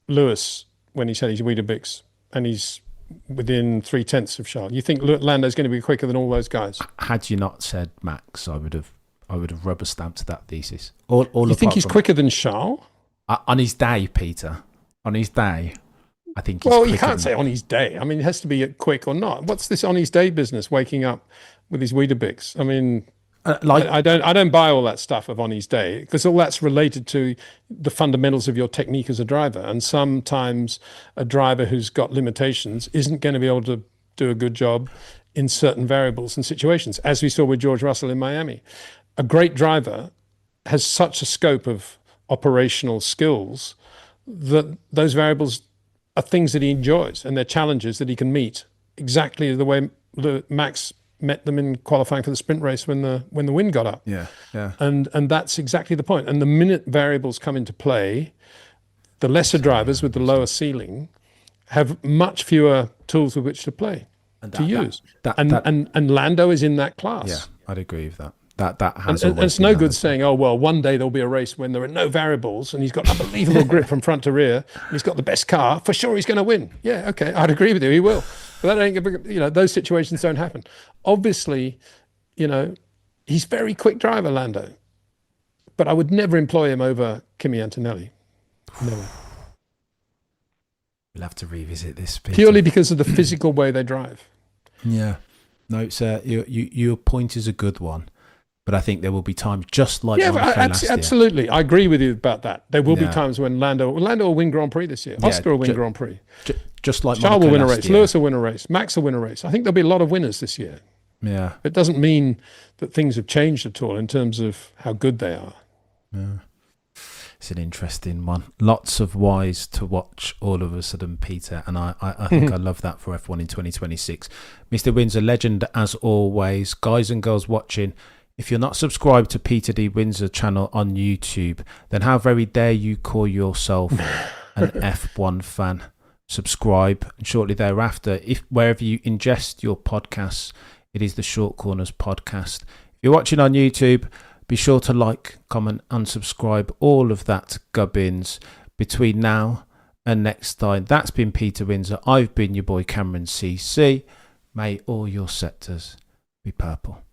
Lewis when he's had his Weetabix and he's within 0.3 of Charles. You think Lando's going to be quicker than all those guys? Had you not said Max, I would have rubber stamped that thesis. You think he's quicker than Charles? On his day, Peter. On his day, I think he's well, you can't say on his day. I mean, it has to be quick or not. What's this on his day business, waking up with his Weetabix? I mean, I don't buy all that stuff of on his day, because all that's related to the fundamentals of your technique as a driver. And sometimes a driver who's got limitations isn't going to be able to do a good job in certain variables and situations, as we saw with George Russell in Miami. A great driver has such a scope of operational skills that those variables are things that he enjoys and they're challenges that he can meet exactly the way Max met them in qualifying for the sprint race when the wind got up. Yeah. And that's exactly the point. And the minute variables come into play, the lesser drivers with the lower ceiling have much fewer tools with which to play, use. And Lando is in that class. Yeah, I'd agree with that. That has and it's no good saying, oh, well, one day there'll be a race when there are no variables and he's got unbelievable grip from front to rear and he's got the best car. For sure he's going to win. Yeah, okay, I'd agree with you. He will. But that ain't, those situations don't happen. Obviously, he's very quick driver, Lando. But I would never employ him over Kimi Antonelli. Never. We'll have to revisit this, Peter. Purely because of the physical way they drive. Yeah. No, it's your point is a good one. But I think there will be times just like absolutely. I agree with you about that. There will be times when Lando will win Grand Prix this year. Oscar will win Grand Prix. Just like Charles will win a race. Lewis will win a race. Max will win a race. I think there'll be a lot of winners this year. Yeah. It doesn't mean that things have changed at all in terms of how good they are. Yeah. It's an interesting one. Lots of whys to watch all of a sudden, Peter. And I think I love that for F1 in 2026. Mr. Windsor, legend as always. Guys and girls watching, if you're not subscribed to Peter D. Windsor channel on YouTube, then how very dare you call yourself an F1 fan? Subscribe, and shortly thereafter, if wherever you ingest your podcasts, it is the Short Corners podcast. If you're watching on YouTube, be sure to like, comment, and subscribe, all of that gubbins. Between now and next time, that's been Peter Windsor. I've been your boy Cameron CC. May all your sectors be purple.